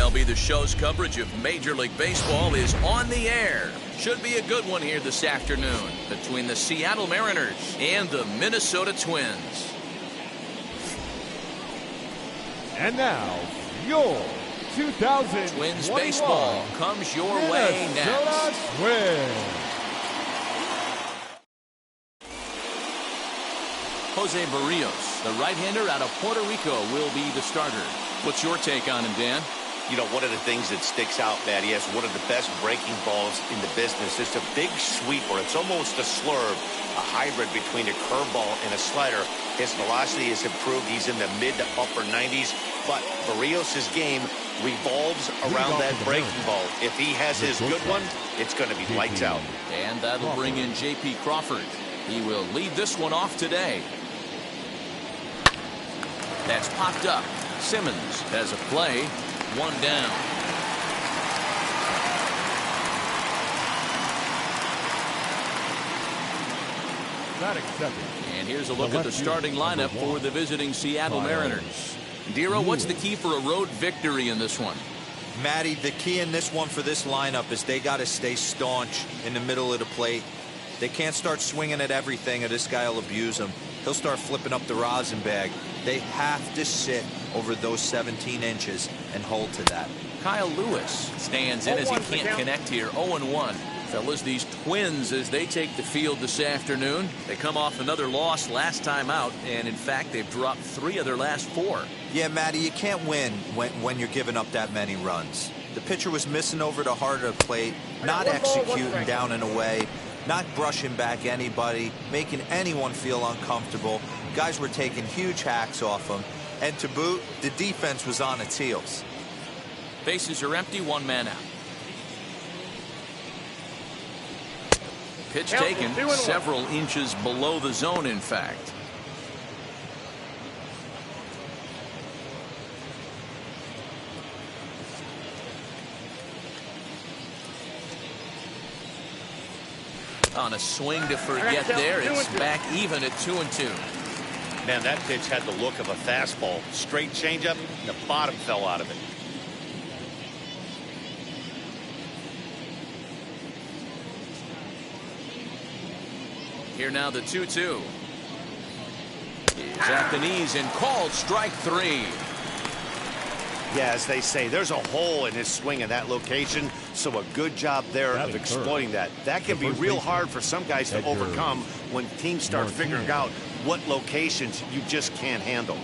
MLB The Show's coverage of Major League Baseball is on the air. Should be a good one here this afternoon between the Seattle Mariners and the Minnesota Twins. And now, your 2021 Twins baseball comes your way next. Twins. Jose Barrios, the right-hander out of Puerto Rico, will be the starter. What's your take on him, Dan? You know, one of the things that sticks out, Matt, he has one of the best breaking balls in the business. It's a big sweeper. It's almost a slurve, a hybrid between a curveball and a slider. His velocity has improved. He's in the mid to upper 90s. But Barrios' game revolves around that breaking ball. If he has his good one, it's going to be lights out. And that'll bring in J.P. Crawford. He will lead this one off today. That's popped up. Simmons has a play. One down. Not accepted. And here's a look at the starting lineup for the visiting Seattle Mariners. Dero, what's the key for a road victory in this one? Matty, the key in this one for this lineup is they got to stay staunch in the middle of the plate. They can't start swinging at everything or this guy will abuse them. He'll start flipping up the rosin bag. They have to sit over those 17 inches and hold to that. Kyle Lewis stands in as he can't connect here. 0-1. Fellas, these Twins, as they take the field this afternoon, they come off another loss last time out, and in fact they've dropped 3 of their last 4. Yeah, Matty, you can't win when you're giving up that many runs. The pitcher was missing over the heart of the plate, not executing down and away, not brushing back anybody, making anyone feel uncomfortable. Guys were taking huge hacks off him, and to boot, the defense was on its heels. Bases are empty, 1 man out. Pitch taken several inches below the zone, in fact. On a swing to forget there, it's back even at 2-2. Man, that pitch had the look of a fastball. Straight changeup, the bottom fell out of it. Here now the 2-2. Japanese and called strike 3. Yeah, as they say, there's a hole in his swing in that location, so a good job there of exploiting that. That can be real hard for some guys to overcome when teams start figuring out what locations you just can't handle.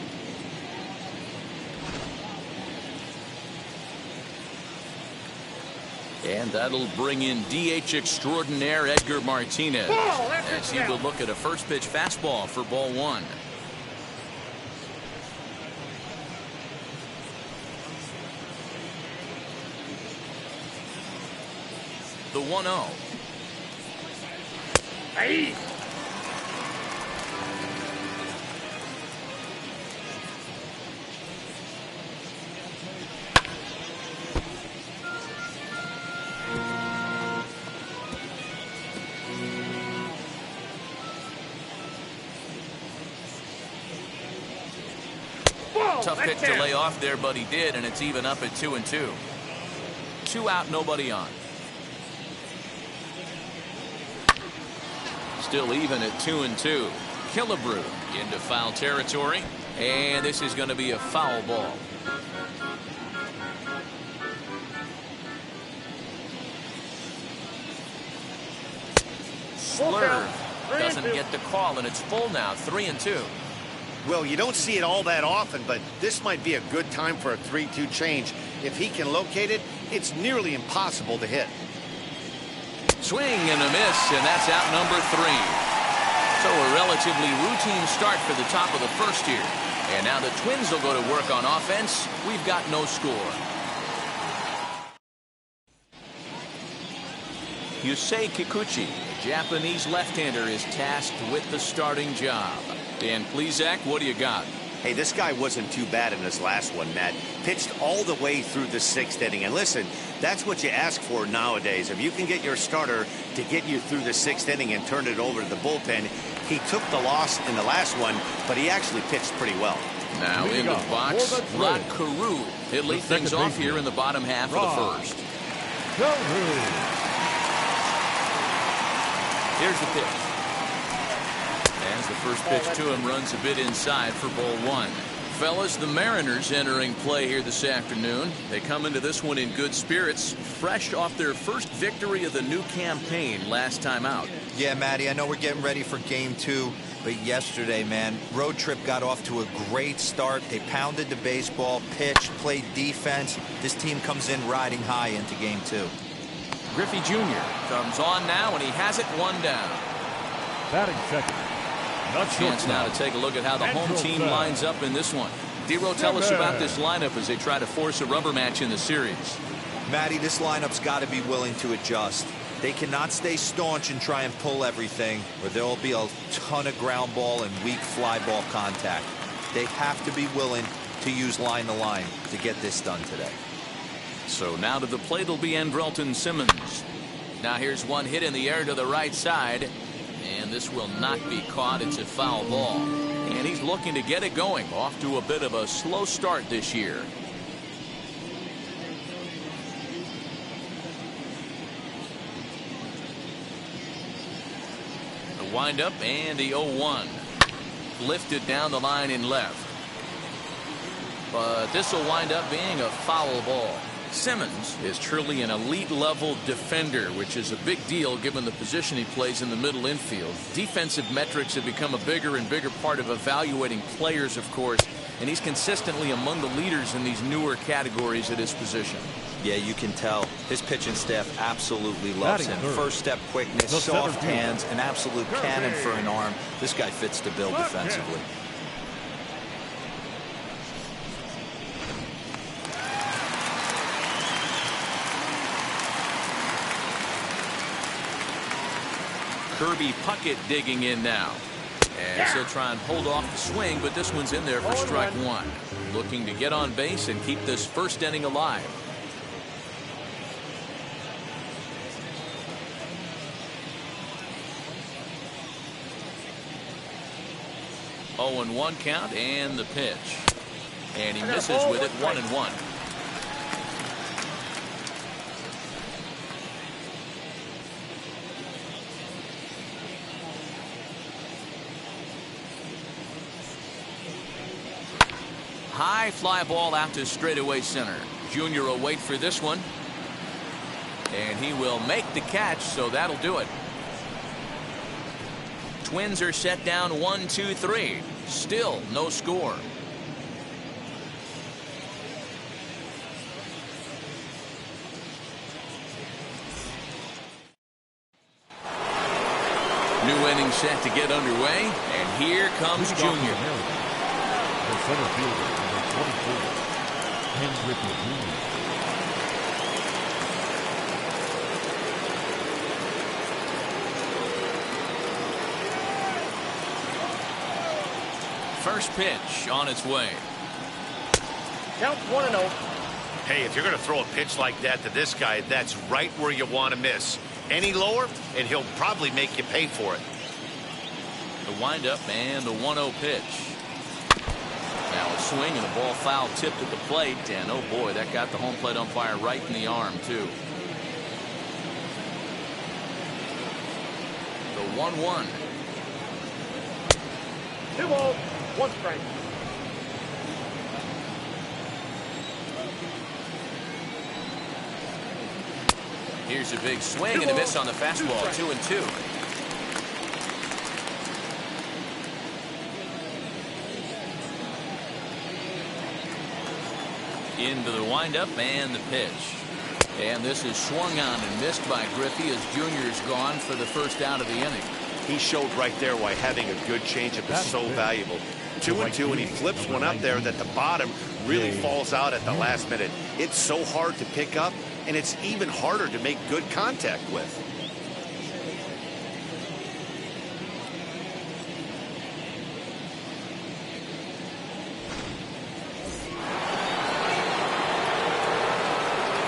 And that'll bring in DH extraordinaire Edgar Martinez as he will look at a first pitch fastball for ball 1. The 1-0. Hey. Tough pitch to lay off there, but he did, and it's even up at 2-2. 2 out, nobody on. Still even at 2-2. Killebrew into foul territory, and this is going to be a foul ball. Slurve doesn't get the call, and it's full now, 3-2. Well, you don't see it all that often, but this might be a good time for a 3-2 change. If he can locate it, it's nearly impossible to hit. Swing and a miss, and that's out number 3. So a relatively routine start for the top of the first here. And now the Twins will go to work on offense. We've got no score. Yusei Kikuchi, the Japanese left-hander, is tasked with the starting job. Dan Plesac, what do you got? Hey, this guy wasn't too bad in his last one, Matt. Pitched all the way through the 6th inning. And listen, that's what you ask for nowadays. If you can get your starter to get you through the 6th inning and turn it over to the bullpen. He took the loss in the last one, but he actually pitched pretty well. Now in the box, Rod Carew. He'll lead things off here in the bottom half of the first. Here's the pitch. As the first pitch to him runs a bit inside for ball one. Fellas, the Mariners entering play here this afternoon. They come into this one in good spirits, fresh off their first victory of the new campaign last time out. Yeah, Matty, I know we're getting ready for game two, but yesterday, man, road trip got off to a great start. They pounded the baseball, pitched, played defense. This team comes in riding high into game two. Griffey Jr. comes on now, and he has it one down. Batting second. Chance now to take a look at how the home team lines up in this one. Dero, tell us about this lineup as they try to force a rubber match in the series. Matty, this lineup's got to be willing to adjust. They cannot stay staunch and try and pull everything, or there will be a ton of ground ball and weak fly ball contact. They have to be willing to use line to line to get this done today. So now to the plate will be Andrelton Simmons. Now here's one hit in the air to the right side. And this will not be caught. It's a foul ball. And he's looking to get it going. Off to a bit of a slow start this year. The windup and the 0-1. Lifted down the line in left. But this will wind up being a foul ball. Simmons is truly an elite level defender, which is a big deal given the position he plays in the middle infield. Defensive metrics have become a bigger and bigger part of evaluating players, of course, and he's consistently among the leaders in these newer categories at his position. Yeah, you can tell his pitching staff absolutely loves him. First step quickness, soft hands, an absolute cannon for an arm. This guy fits the bill defensively. Kirby Puckett digging in now. As he'll try and hold off the swing, but this one's in there for strike one. Looking to get on base and keep this first inning alive. Oh, and 1 count and the pitch. And he misses with it 1-1. High fly ball out to straightaway center. Junior will wait for this one. And he will make the catch, so that'll do it. Twins are set down 1-2-3. Still no score. New inning set to get underway. And here comes Junior. The center fielder, number 24, Hendrick Jr. First pitch on its way. Count 1-0. Hey, if you're going to throw a pitch like that to this guy, that's right where you want to miss. Any lower, and he'll probably make you pay for it. The windup and the 1-0 pitch. Now a swing and a ball foul tipped at the plate, and oh boy, that got the home plate umpire right in the arm too. The 1-1. 2 balls, 1 strike. Here's a big swing and a miss on the fastball. 2-2. Into the windup and the pitch. And this is swung on and missed by Griffey as Junior's gone for the first out of the inning. He showed right there why having a good changeup is so valuable. 2-2, and he flips one up there that the bottom really falls out at the last minute. It's so hard to pick up, and it's even harder to make good contact with.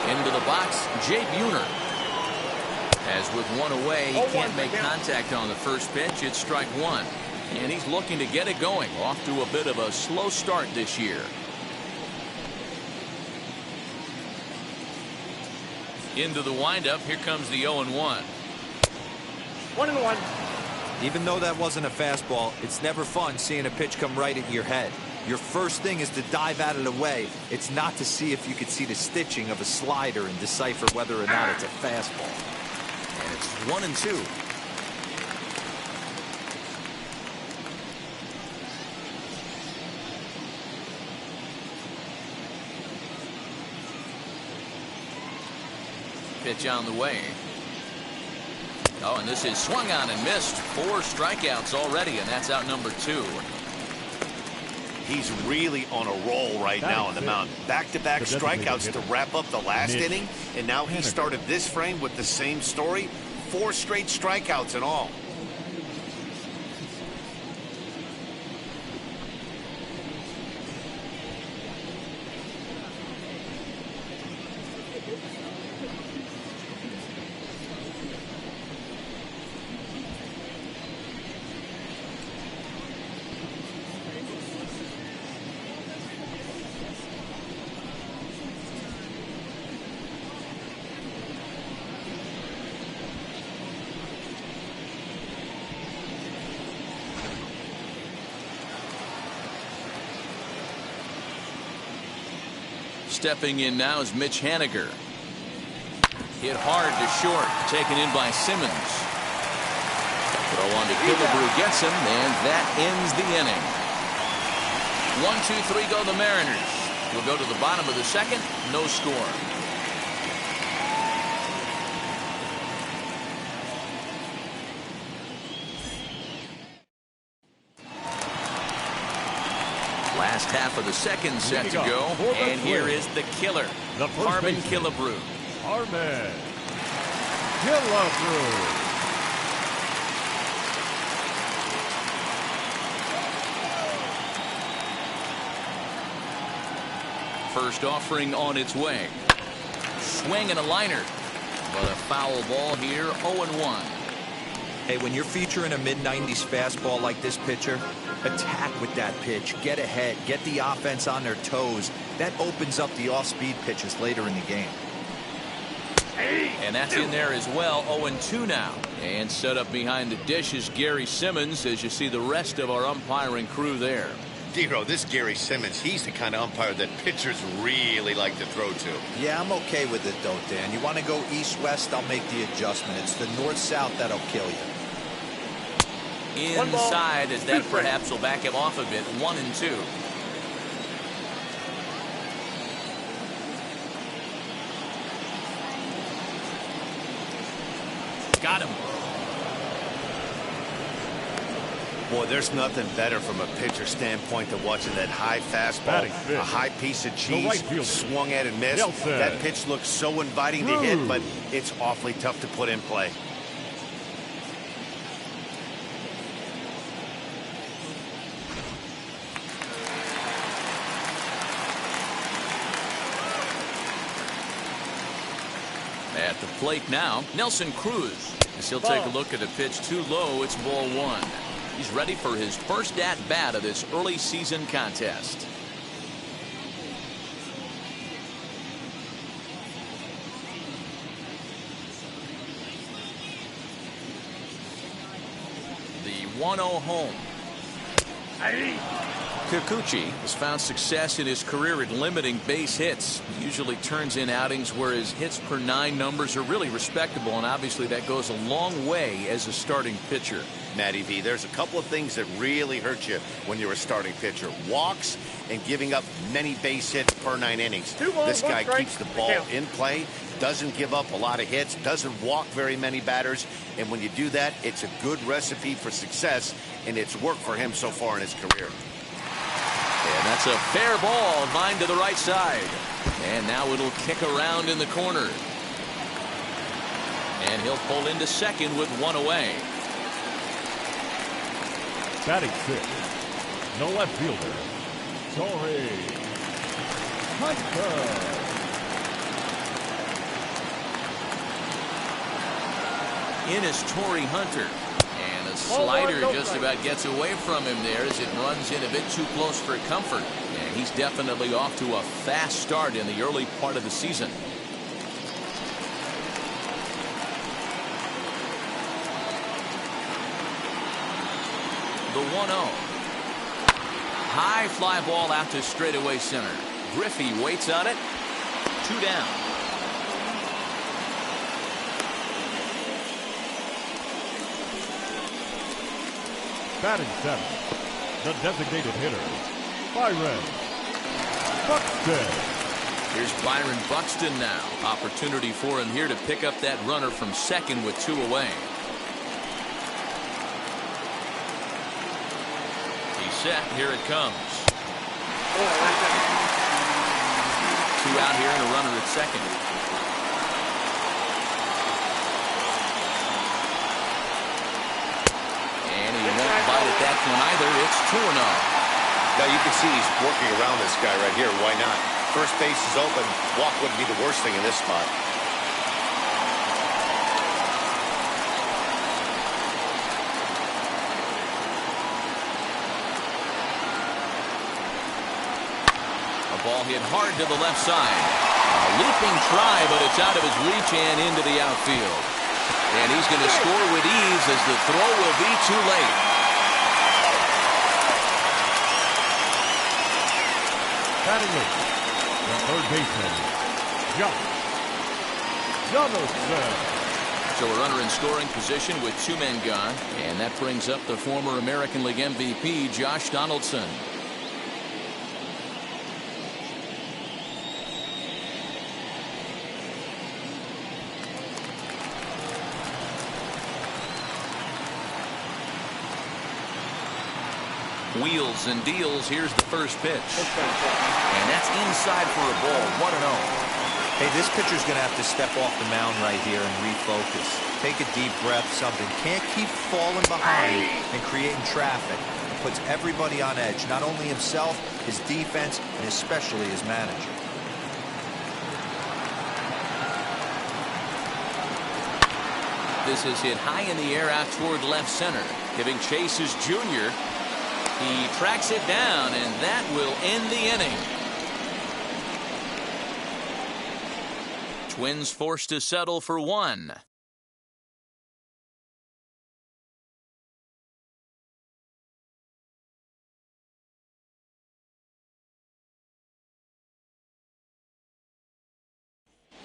Into the box, Jay Buhner. As with one away, he can't make contact on the first pitch. It's strike one. And he's looking to get it going. Off to a bit of a slow start this year. Into the windup. Here comes the 0-1. 1-1. Even though that wasn't a fastball, it's never fun seeing a pitch come right at your head. Your first thing is to dive out of the way. It's not to see if you could see the stitching of a slider and decipher whether or not it's a fastball. And it's 1-2. Pitch on the way. Oh, and this is swung on and missed. 4 strikeouts already, and that's out number 2. He's really on a roll right now on the mound. Back-to-back strikeouts to wrap up the last inning, and now he started this frame with the same story. 4 straight strikeouts in all. Stepping in now is Mitch Haniger. Hit hard to short, taken in by Simmons. Throw on to Killebrew, gets him, and that ends the inning. 1-2-3 go the Mariners. We'll go to the bottom of the second, no score. Last half of the second set to go, and here is the killer, Harmon Killebrew. Harmon Killebrew. First offering on its way. Swing and a liner, but a foul ball here, 0-1. Hey, when you're featuring a mid-90s fastball like this pitcher, attack with that pitch, get ahead, get the offense on their toes. That opens up the off-speed pitches later in the game. And that's in there as well. 0-2 now. And set up behind the dish is Gary Simmons, as you see the rest of our umpiring crew there. Dero, this Gary Simmons, he's the kind of umpire that pitchers really like to throw to. Yeah, I'm okay with it though, Dan. You want to go east-west, I'll make the adjustment. It's the north-south that'll kill you. Inside, as that perhaps will back him off a bit. 1-2. Got him. Boy, there's nothing better from a pitcher standpoint than watching that high fastball, a high piece of cheese, swung at and missed. That pitch looks so inviting to hit, but it's awfully tough to put in play. At the plate now, Nelson Cruz. As he'll take a look at a pitch too low, it's ball 1. He's ready for his first at-bat of this early season contest. The 1-0 home. Kikuchi has found success in his career at limiting base hits. He usually turns in outings where his hits per 9 numbers are really respectable, and obviously that goes a long way as a starting pitcher. Matty V, there's a couple of things that really hurt you when you're a starting pitcher. Walks and giving up many base hits per 9 innings. This guy keeps the ball in play, doesn't give up a lot of hits, doesn't walk very many batters, and when you do that, it's a good recipe for success, and it's worked for him so far in his career. And that's a fair ball, line to the right side. And now it'll kick around in the corner. And he'll pull into second with 1 away. Batting 6th, no left fielder, Tory Hunter. In is Tory Hunter. And a The slider just about gets away from him there as it runs in a bit too close for comfort. And he's definitely off to a fast start in the early part of the season. The 1-0. High fly ball out to straightaway center. Griffey waits on it. 2 down. Batting 7, the designated hitter, Byron Buxton. Here's Byron Buxton now. Opportunity for him here to pick up that runner from second with 2 away. He's set. Here it comes. 2 out here and a runner at second. Bite at that one either. It's 2-0. Now you can see he's working around this guy right here. Why not? First base is open. Walk wouldn't be the worst thing in this spot. A ball hit hard to the left side. A leaping try, but it's out of his reach and into the outfield. And he's going to score with ease as the throw will be too late. Batting 8, the third baseman, Josh Donaldson. So a runner in scoring position with 2 men gone. And that brings up the former American League MVP, Josh Donaldson. Wheels and deals. Here's the first pitch. And that's inside for a ball. 1-0. Hey, this pitcher's going to have to step off the mound right here and refocus. Take a deep breath, something. Can't keep falling behind and creating traffic. It puts everybody on edge, not only himself, his defense, and especially his manager. This is hit high in the air out toward left center. Giving chase is Junior. He tracks it down, and that will end the inning. Twins forced to settle for 1.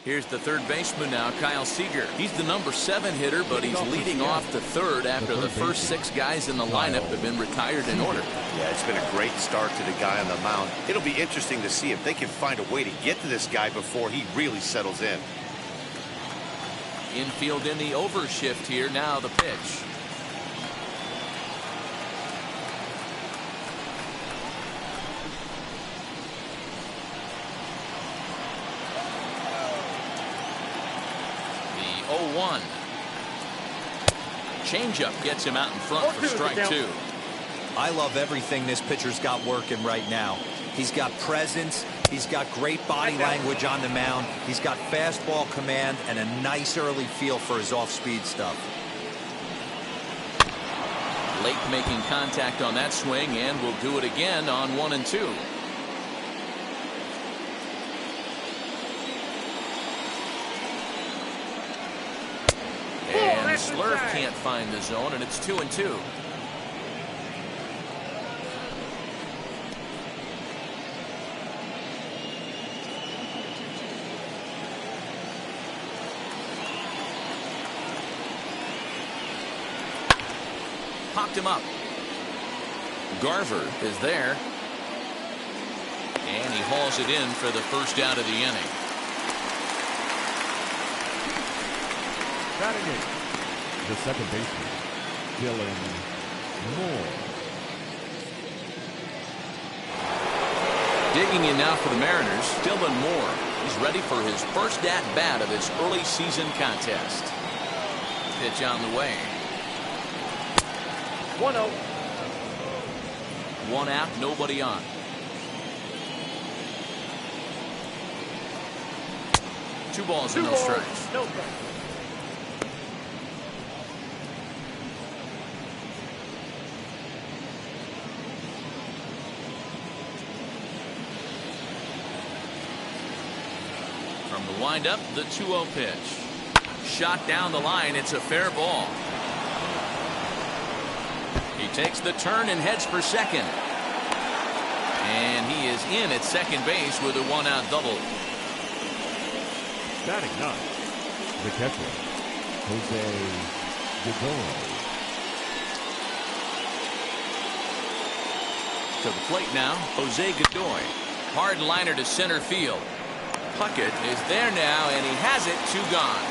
Here's the third baseman now, Kyle Seager. He's the number 7 hitter, but he's leading off the third after the first 6 guys in the lineup have been retired in order. Yeah, it's been a great start to the guy on the mound. It'll be interesting to see if they can find a way to get to this guy before he really settles in. Infield in the overshift here. Now the pitch. The 0-1. Changeup gets him out in front for strike 2. I love everything this pitcher's got working right now. He's got presence. He's got great body language on the mound. He's got fastball command and a nice early feel for his off-speed stuff. Lake making contact on that swing, and will do it again on 1 and 2. And Slurve can't find the zone, and it's 2 and 2. Popped him up. Garver is there. And he hauls it in for the first out of the inning. Batting 8, the second baseman, Dylan Moore. Digging in now for the Mariners, Dylan Moore. He's ready for his first at-bat of this early season contest. Pitch on the way. 1-0. 1 out, nobody on. Two balls and no strikes. No strikes. From the windup, the 2-0 pitch. Shot down the line. It's a fair ball. He takes the turn and heads for second. And he is in at second base with a 1-out double. Batting ninth, the catcher, Gadoy. To the plate now, Jose Gadoy. Hard liner to center field. Puckett is there now, and he has it. 2 gone.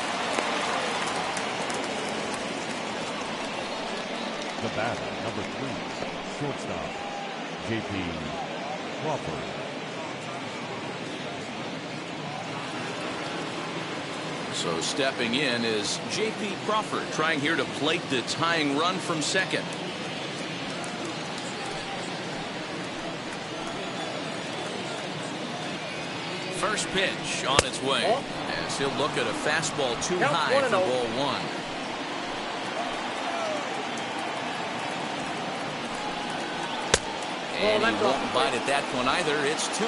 The batter, number 3, shortstop, J.P. Crawford. So stepping in is J.P. Crawford, trying here to plate the tying run from second. First pitch on its way, as he'll look at a fastball too high for ball 1. And he won't bite at that one either. It's 2-0.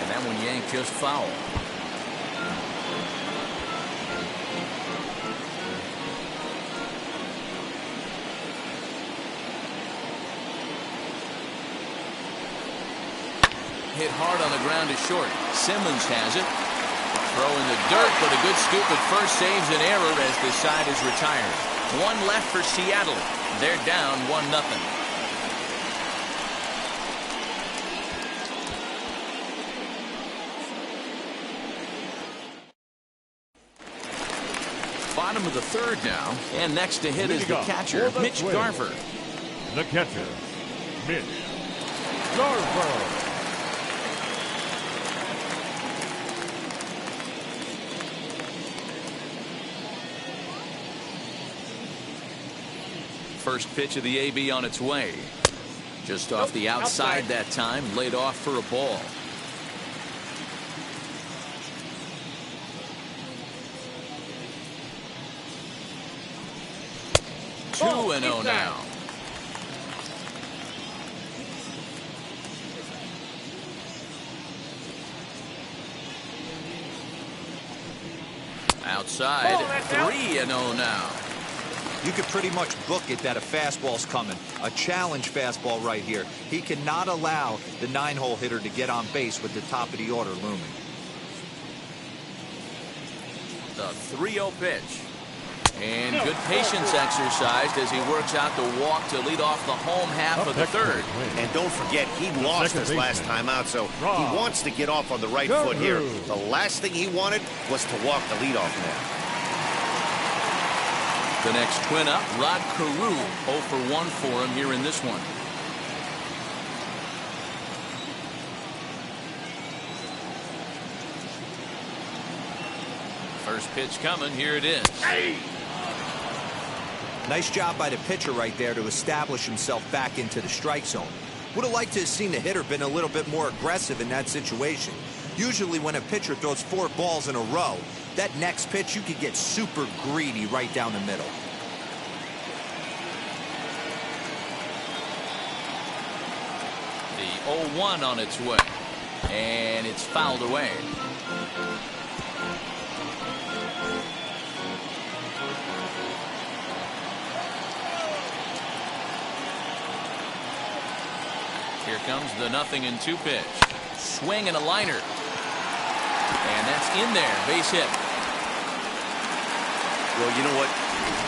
And that one yanked just foul. Hit hard on the ground to short. Simmons has it. Throw in the dirt, but a good scoop at first saves an error as the side is retired. 1 left for Seattle. They're down 1-0. Bottom of the 3rd now, and next to hit is the catcher, Mitch Garver. The catcher, Mitch Garver. First pitch of the AB on its way. Just off the outside that time, laid off for a ball. Two and 0 now. Outside, 3-0 now. You could pretty much book it that a fastball's coming. A challenge fastball right here. He cannot allow the 9-hole hitter to get on base with the top of the order looming. The 3-0 pitch. And good patience exercised as he works out the walk to lead off the home half of the 3rd. And don't forget, he lost his last time out, so he wants to get off on the right foot here. The last thing he wanted was to walk the leadoff man. The next twin up, Rod Carew, 0 for 1 for him here in this one. First pitch coming, here it is. Nice job by the pitcher right there to establish himself back into the strike zone. Would have liked to have seen the hitter been a little bit more aggressive in that situation. Usually when a pitcher throws 4 balls in a row, that next pitch you could get super greedy right down the middle. The 0-1 on its way, and it's fouled away. Here comes the 0-2 pitch. Swing and a liner. And that's in there. Base hit. Well, you know what?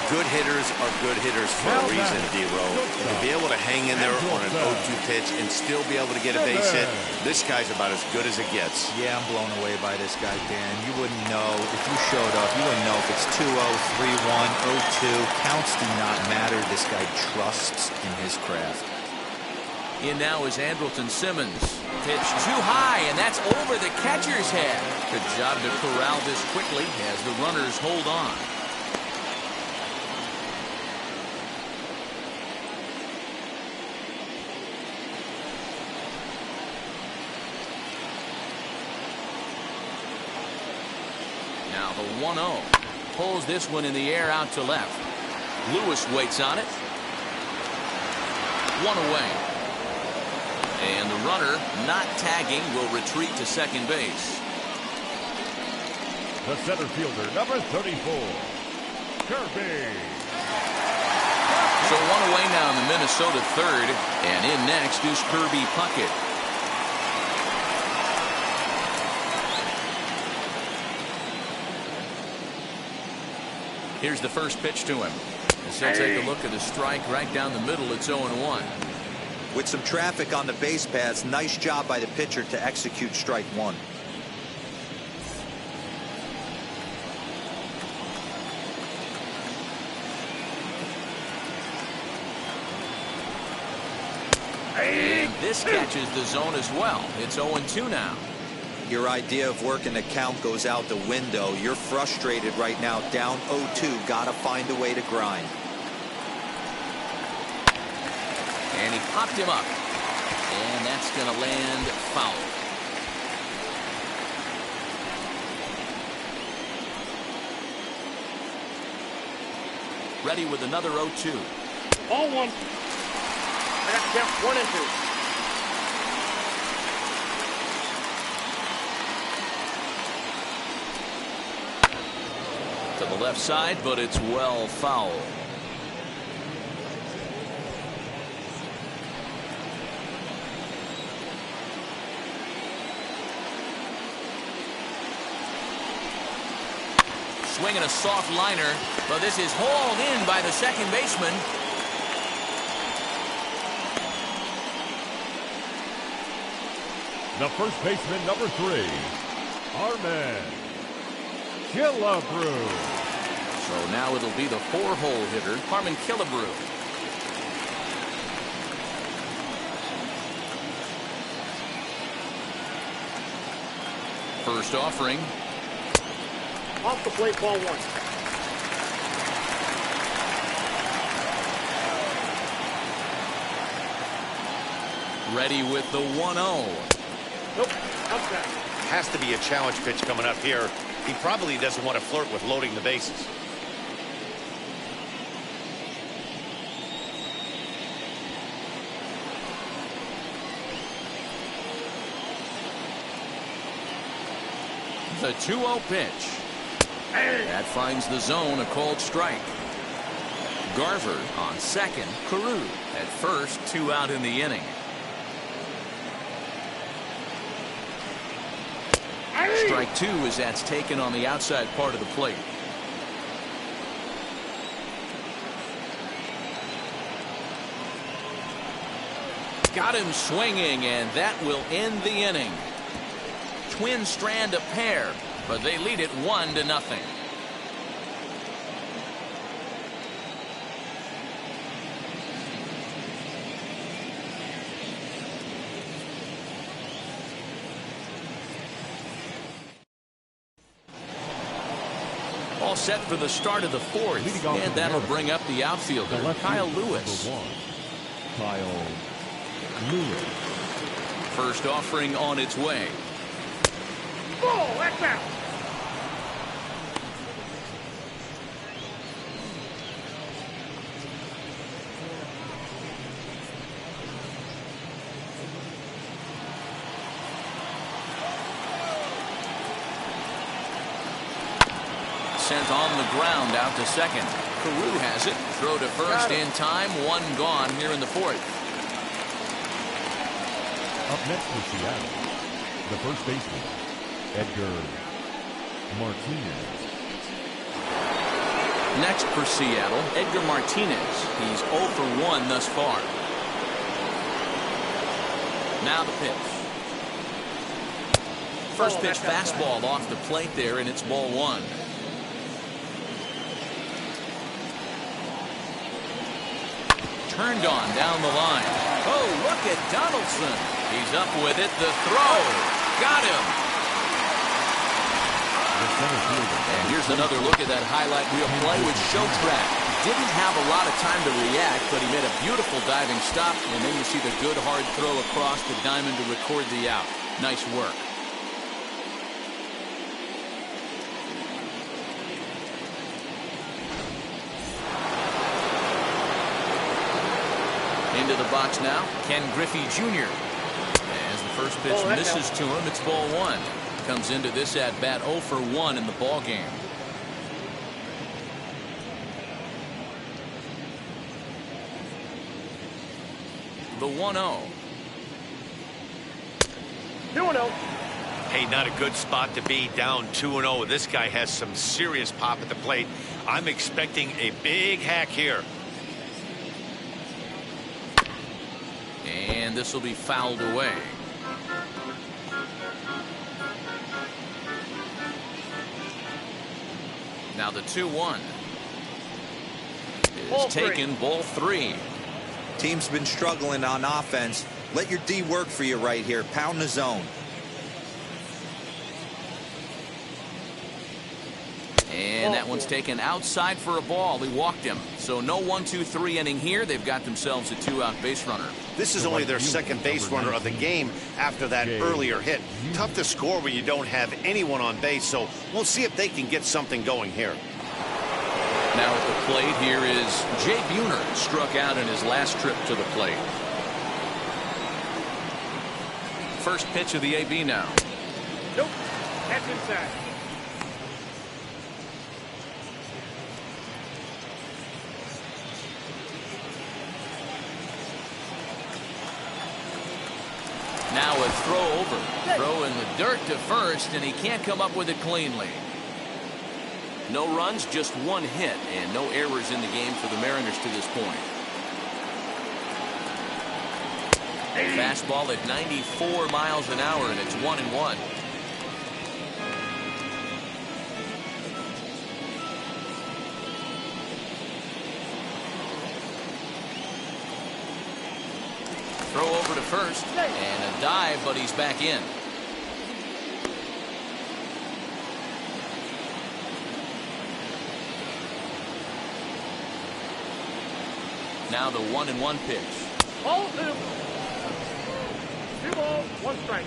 Good hitters are good hitters for a reason, D-Row. And to be able to hang in there on an 0-2 pitch and still be able to get a base hit, this guy's about as good as it gets. Yeah, I'm blown away by this guy, Dan. You wouldn't know if you showed up. You wouldn't know if it's 2-0, 3-1, 0-2. Counts do not matter. This guy trusts in his craft. In now is Andrelton Simmons. Pitch too high, and that's over the catcher's head. Good job to corral this quickly as the runners hold on. Now the 1-0. Pulls this one in the air out to left. Lewis waits on it. One away. And the runner not tagging will retreat to second base. The center fielder, number 34, Kirby. So one away now in the Minnesota third. And in next is Kirby Puckett. Here's the first pitch to him. As he'll take a look at the strike right down the middle. It's 0-1. With some traffic on the base paths, nice job by the pitcher to execute strike one. And this catches the zone as well. It's 0-2 now. Your idea of working the count goes out the window. You're frustrated right now, down 0-2. Got to find a way to grind. And he popped him up. And that's going to land foul. Ready with another 0-2. Ball one. I got to count 1 and 2. To the left side, but it's well foul. Swinging a soft liner, but this is hauled in by the second baseman. The first baseman, number 3, Armin Killebrew. So now it'll be the 4-hole hitter, Harmon Killebrew. First offering. Off the plate, ball one. Ready with the 1-0. Nope, outside. Has to be a challenge pitch coming up here. He probably doesn't want to flirt with loading the bases. The 2-0 pitch. That finds the zone, a called strike. Garver on second, Carew at first, 2 out in the inning. Strike 2 as that's taken on the outside part of the plate. Got him swinging, and that will end the inning. Twins strand a pair, but they lead it 1-0. All set for the start of the fourth, and that'll bring up the outfielder, Kyle Lewis. Kyle Lewis. First offering on its way. Ball, that's out. Sent on the ground out to second. Carew has it. Throw to first in time. 1 gone here in the fourth. Up next for Seattle, the first baseman, Edgar Martinez. Next for Seattle, Edgar Martinez. He's 0 for 1 thus far. Now the pitch. First pitch fastball off the plate there, and it's ball 1. Turned on down the line. Oh, look at Donaldson. He's up with it. The throw. Got him. And here's another look at that highlight reel play with Show Track. Didn't have a lot of time to react, but he made a beautiful diving stop, and then you see the good hard throw across the diamond to record the out. Nice work. Into the box now, Ken Griffey Jr. As the first pitch misses to him, it's ball one. Comes into this at bat 0 for 1 in the ball game. The 1-0. 2-0. Hey, not a good spot to be, down 2-0. This guy has some serious pop at the plate. I'm expecting a big hack here. And this will be fouled away. Now the 2-1 is taken, ball 3. Team's been struggling on offense. Let your D work for you right here. Pound the zone. And that one's taken outside for a ball. He walked him. So no 1-2-3 inning here. They've got themselves a 2-out base runner. This is only their second base runner of the game after that earlier hit. Tough to score when you don't have anyone on base, so we'll see if they can get something going here. Now at the plate here is Jay Buhner, struck out in his last trip to the plate. First pitch of the AB now. Nope. That's inside. Now a throw over. Throw in the dirt to first, and he can't come up with it cleanly. No runs, just one hit, and no errors in the game for the Mariners to this point. Fastball at 94 miles an hour, and it's 1-1. Throw over to first, and a dive, but he's back in. Now the 1-1 pitch. Ball 2. 2 balls, 1 strike.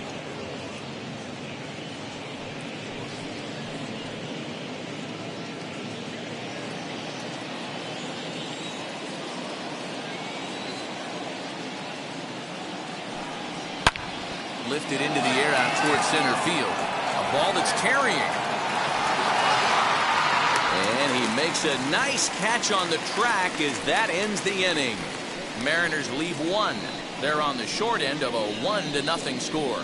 Lifted into the air out towards center field. A ball that's carrying. And he makes a nice catch on the track as that ends the inning. Mariners leave 1. They're on the short end of a 1-0 score.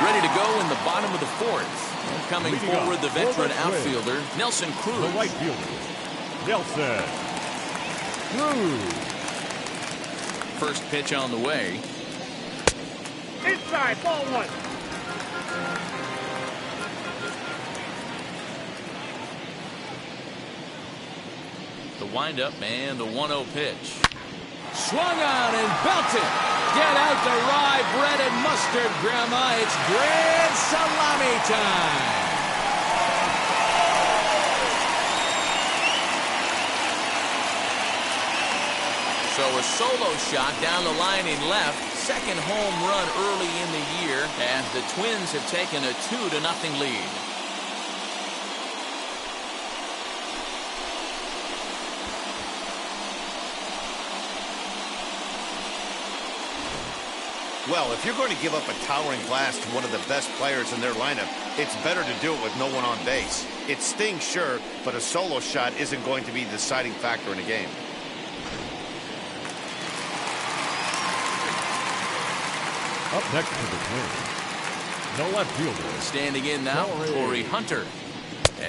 Ready to go in the bottom of the 4th. Coming forward, the veteran outfielder, Nelson Cruz. The right fielder, Nelson Cruz. First pitch on the way. Inside, ball 1. The windup and the 1-0 pitch. Swung on and belted. Get out the rye bread and mustard, Grandma. It's grand salami time. So a solo shot down the line in left. Second home run early in the year, and the Twins have taken a 2-0 lead. Well, if you're going to give up a towering blast to one of the best players in their lineup, it's better to do it with no one on base. It stings, sure, but a solo shot isn't going to be the deciding factor in a game. Up next to the Twins, no left fielder. Standing in now, Tory Hunter.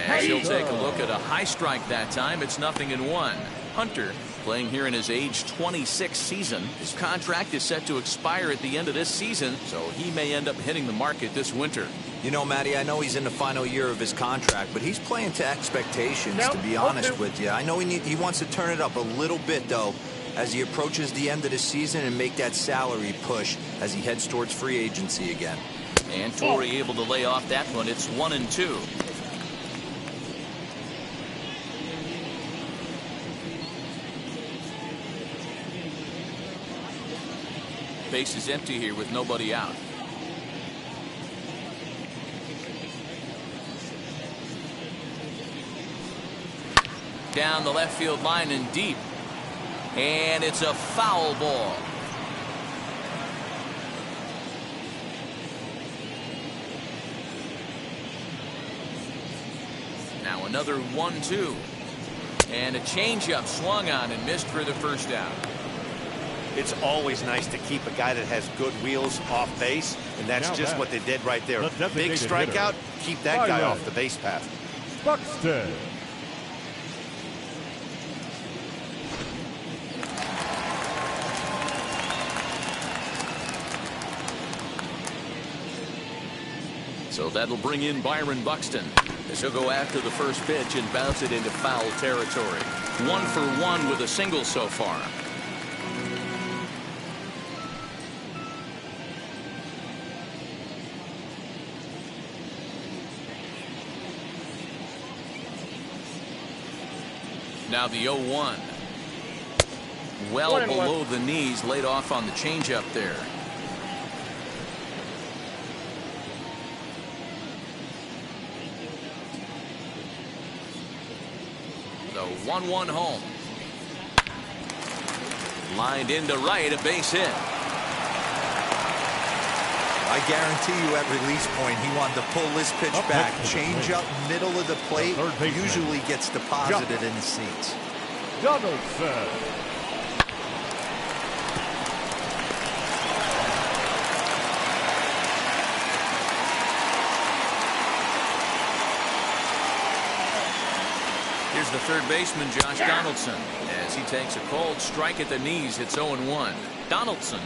As he'll take a look at a high strike that time. It's 0-1. Hunter playing here in his age 26 season. His contract is set to expire at the end of this season, so he may end up hitting the market this winter. You know, Matty, I know he's in the final year of his contract, but he's playing to expectations, to be honest with you. I know he wants to turn it up a little bit, though, as he approaches the end of the season and make that salary push as he heads towards free agency again. And Tory able to lay off that one. It's 1-2. Base is empty here with nobody out. down the left field line and deep. And it's a foul ball. Now another 1-2. And a changeup swung on and missed for the first down. It's always nice to keep a guy that has good wheels off base, and that's Now just back. what they did right there. The Big designated strikeout, hitter. keep that guy Byron off the base path. Buxton. So that'll bring in Byron Buxton as he'll go after the first pitch and bounce it into foul territory. 1 for 1 with a single so far. Now the 0-1. Well below the knees, laid off on the changeup there. The 1-1 home. Lined into right, a base hit. I guarantee you at release point he wanted to pull this pitch Up back. next to the Change plate. up middle of the plate. third baseman. Usually gets deposited in the seats. Donaldson. Here's the third baseman, Josh Donaldson, as he takes a cold strike at the knees. It's 0-1. Donaldson,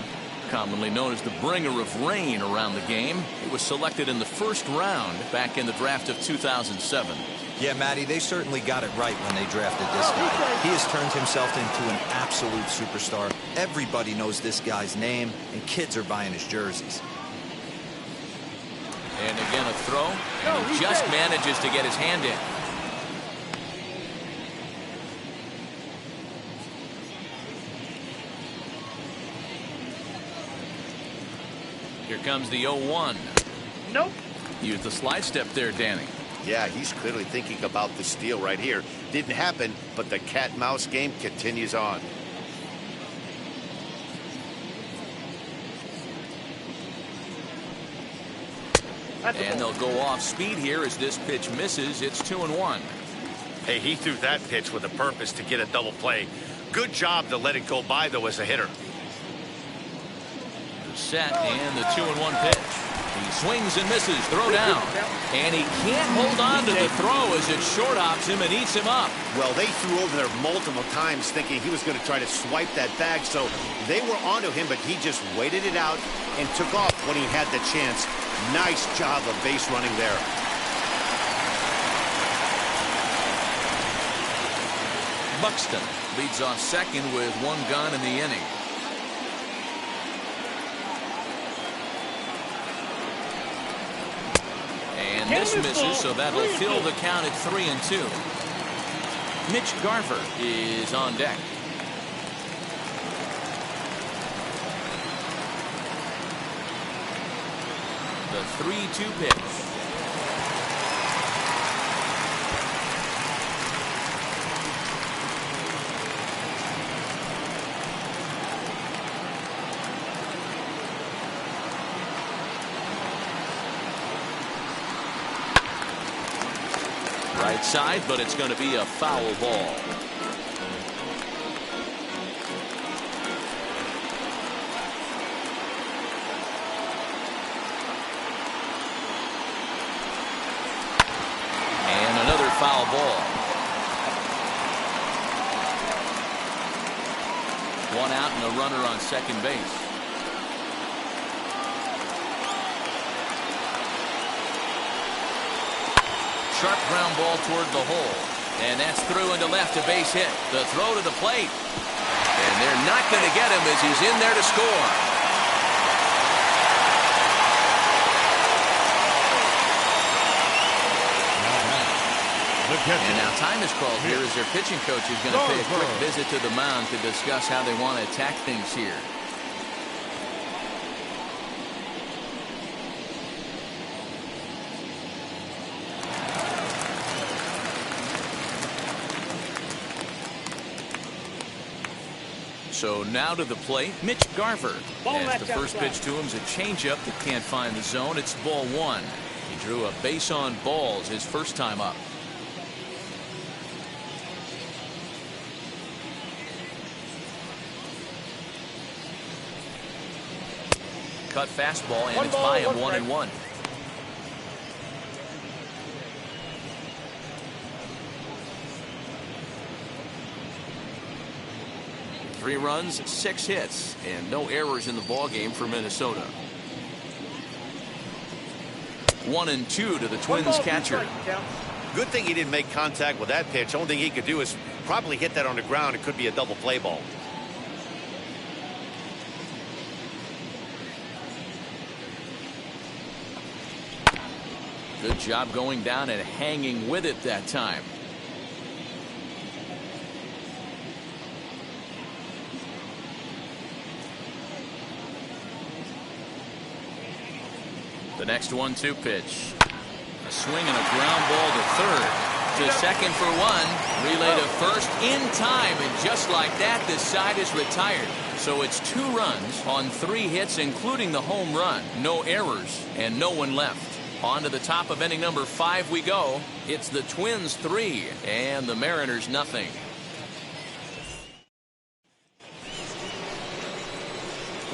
commonly known as the bringer of rain around the game. He was selected in the first round back in the draft of 2007. Yeah, Matty, they certainly got it right when they drafted this guy. He has turned himself into an absolute superstar. Everybody knows this guy's name, and kids are buying his jerseys. And again a throw, and he just manages to get his hand in. Here comes the 0-1. Nope. Use the slide step there, Danny. Yeah, he's clearly thinking about the steal right here. Didn't happen, but the cat-mouse game continues on. And they'll go off speed here as this pitch misses. It's 2-1. Hey, he threw that pitch with a purpose to get a double play. Good job to let it go by, though, as a hitter. Set and the 2-1 pitch. He swings and misses. Throw down. And he can't hold on to the throw as it short hops him and eats him up. Well, they threw over there multiple times thinking he was going to try to swipe that bag, so they were onto him, but he just waited it out and took off when he had the chance. Nice job of base running there. Buxton leads off second with 1 gun in the inning. And this misses, so that'll fill the count at 3-2. Mitch Garver is on deck. The 3-2 pitch. Right side, but it's going to be a foul ball. And another foul ball. 1 out and a runner on second base. Sharp ground ball toward the hole. And that's through into left, a base hit. The throw to the plate. And they're not going to get him as he's in there to score. And now time is called here as their pitching coach is going to pay a quick visit to the mound to discuss how they want to attack things here. So now to the plate, Mitch Garver. As the first pitch to him is a changeup that can't find the zone. It's ball one. He drew a base on balls his first time up. Cut fastball, and it's by him, 1-1. Three runs, 6 hits, and no errors in the ballgame for Minnesota. 1-2 to the Twins catcher. Good thing he didn't make contact with that pitch. Only thing he could do is probably hit that on the ground. It could be a double play ball. Good job going down and hanging with it that time. The next 1-2 pitch. A swing and a ground ball to third. To second for one. Relay to first in time. And just like that, this side is retired. So it's 2 runs on 3 hits, including the home run. No errors and no one left. On to the top of inning number 5 we go. It's the Twins 3 and the Mariners nothing.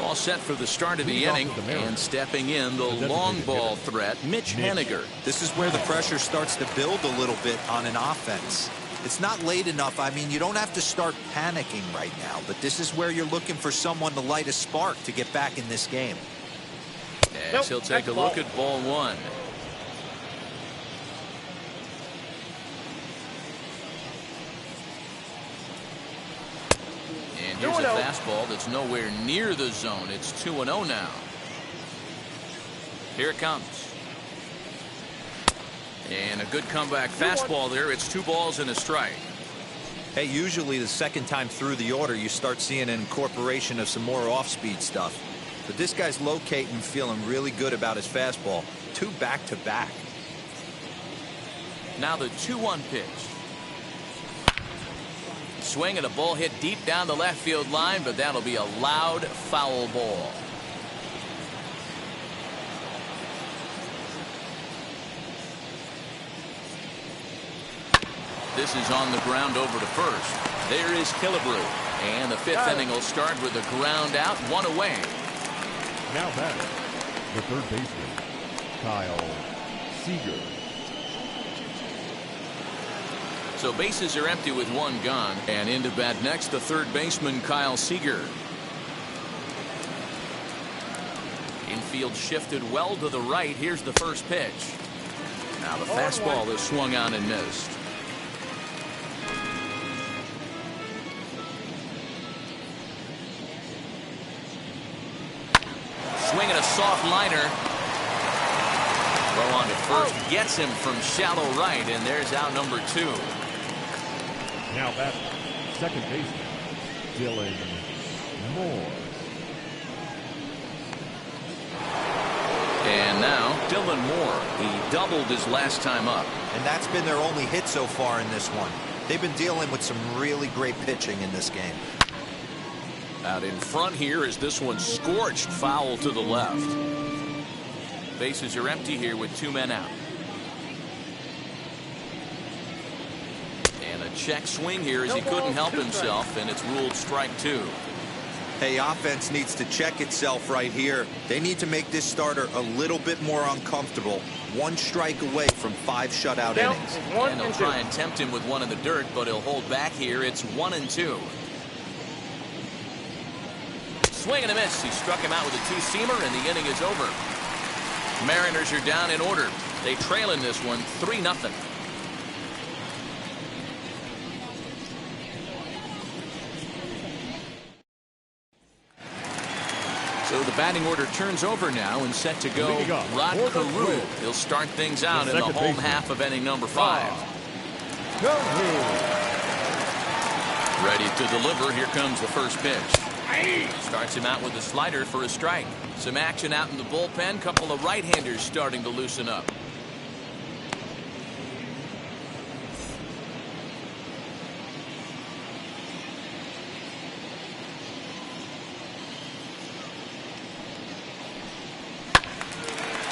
All set for the start of the inning, and stepping in the long ball threat, Mitch Haniger. This is where the pressure starts to build a little bit on an offense. It's not late enough. I mean, you don't have to start panicking right now, but this is where you're looking for someone to light a spark to get back in this game. As he'll take a look at ball one. And here's a fastball that's nowhere near the zone. It's 2-0 now. Here it comes. And a good comeback fastball there. It's 2 balls and a strike. Hey, usually the second time through the order, you start seeing an incorporation of some more off-speed stuff. But this guy's locating, feeling really good about his fastball. 2 back-to-back. Now the 2-1 pitch. Swing and a ball hit deep down the left field line, but that'll be a loud foul ball. This is on the ground over to first. There is Killebrew. And the 5th inning will start with a ground out, 1 away. Now back, the third baseman, Kyle Seager. So bases are empty with 1 gone. And into bat next, the third baseman, Kyle Seager. Infield shifted well to the right. Here's the first pitch. Now the fastball is swung on and missed. Swinging a soft liner. Throw on to first. Gets him from shallow right. And there's out number 2. Now back, second baseman, Dylan Moore. And now Dylan Moore. He doubled his last time up. And that's been their only hit so far in this one. They've been dealing with some really great pitching in this game. Out in front here is this one scorched foul to the left. Bases are empty here with 2 men out. And a check swing here as he couldn't help himself, and it's ruled strike 2. Hey, offense needs to check itself right here. They need to make this starter a little bit more uncomfortable. 1 strike away from 5 shutout innings. And they'll try and tempt him with 1 in the dirt, but he'll hold back here. It's 1-2. Swing and a miss. He struck him out with a 2-seamer, and the inning is over. Mariners are down in order. They trail in this one 3-0. So the batting order turns over now and set to go. Rod Carew. He'll start things out in the home half of inning number 5. Ready to deliver. Here comes the first pitch. Starts him out with a slider for a strike. Some action out in the bullpen. Couple of right-handers starting to loosen up.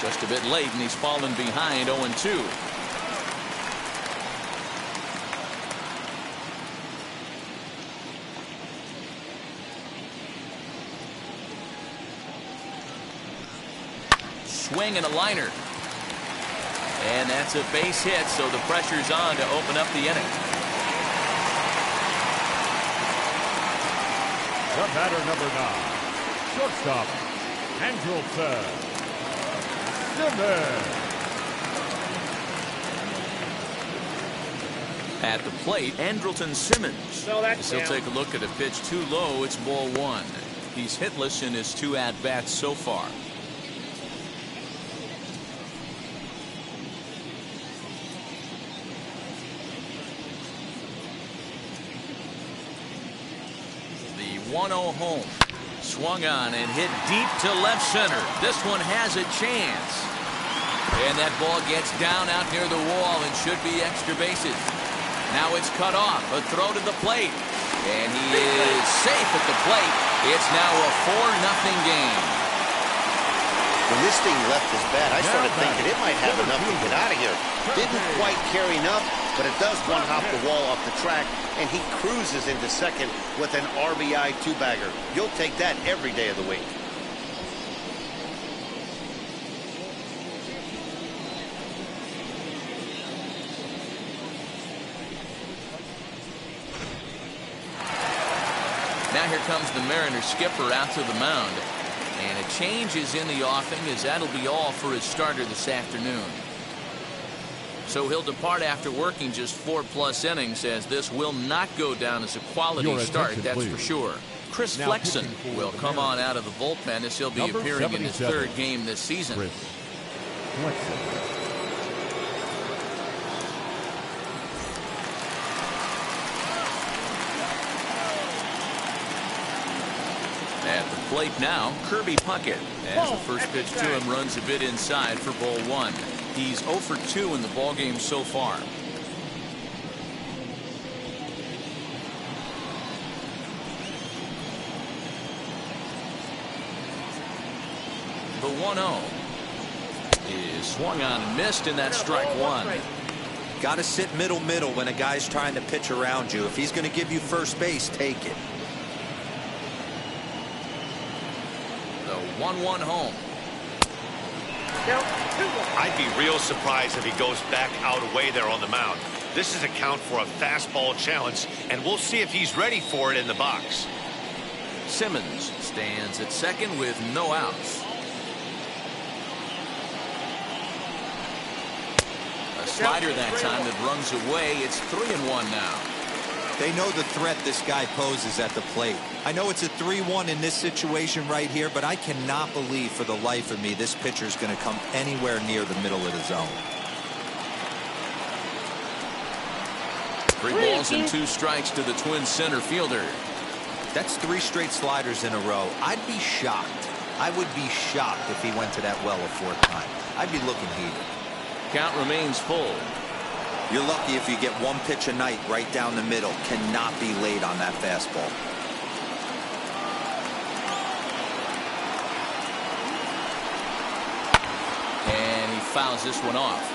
Just a bit late, and he's fallen behind 0-2. Swing and a liner. And that's a base hit, so the pressure's on to open up the inning. The batter, number 9, shortstop, Andrelton Simmons. At the plate, Andrelton Simmons. As he'll take a look at a pitch too low. It's ball 1. He's hitless in his 2 at-bats so far. The 1-0 home. Swung on and hit deep to left center. This one has a chance. And that ball gets down out near the wall and should be extra bases. Now it's cut off. A throw to the plate. And he is safe at the plate. It's now a 4-0 game. When this thing left his bat, I started thinking it might have enough to get out of here. Didn't quite carry enough, but it does one-hop the wall off the track, and he cruises into second with an RBI 2-bagger. You'll take that every day of the week. Now here comes the Mariners skipper out to the mound. And a change is in the offing, as that'll be all for his starter this afternoon. So he'll depart after working just 4+ innings, as this will not go down as a quality start, that's for sure. Chris Flexen will come on out of the bullpen, as he'll be appearing in his 3rd game this season. Chris Flexen. At the plate now, Kirby Puckett, as the first pitch to him runs a bit inside for ball 1. He's 0 for 2 in the ballgame so far. The 1-0 is swung on and missed, and that's strike 1. Got to sit middle when a guy's trying to pitch around you. If he's going to give you first base, take it. The 1-1 home. I'd be real surprised if he goes back out away there on the mound. This is a count for a fastball challenge, and we'll see if he's ready for it in the box. Simmons stands at second with no outs. A slider that time that runs away. It's 3-1 now. They know the threat this guy poses at the plate. I know it's a 3-1 in this situation right here, but I cannot believe for the life of me this pitcher is going to come anywhere near the middle of the zone. 3 balls and 2 strikes to the Twins center fielder. That's 3 straight sliders in a row. I'd be shocked. I would be shocked if he went to that well a 4th time. I'd be looking heated. Count remains full. You're lucky if you get 1 pitch a night right down the middle. Cannot be late on that fastball. And he fouls this one off.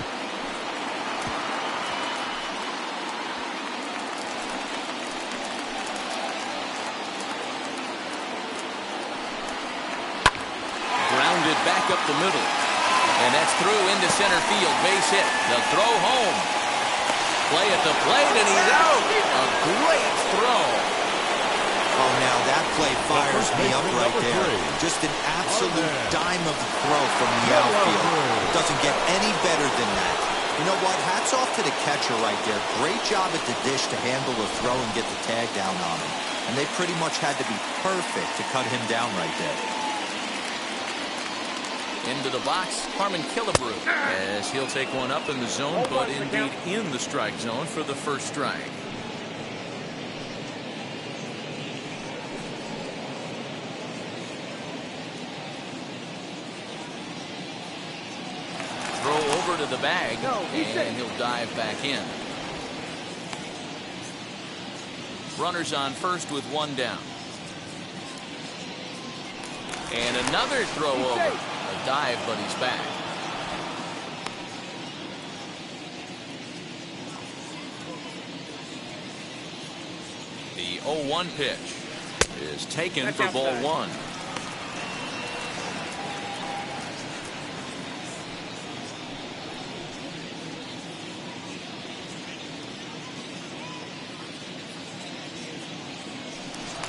Grounded back up the middle. And that's through into center field. Base hit. The throw home. Play at the plate, and he's out. A great throw. Oh, now that play fires me up right there. Just an absolute dime of a throw from the outfield. It doesn't get any better than that. You know what? Hats off to the catcher right there. Great job at the dish to handle the throw and get the tag down on him. And they pretty much had to be perfect to cut him down right there. Into the box, Harmon Killebrew, as he'll take one up in the zone, but indeed in the strike zone for the first strike. Throw over to the bag, and he'll dive back in. Runners on first with 1 down. And another throw over. A dive, but he's back. The 0-1 pitch is taken for ball one.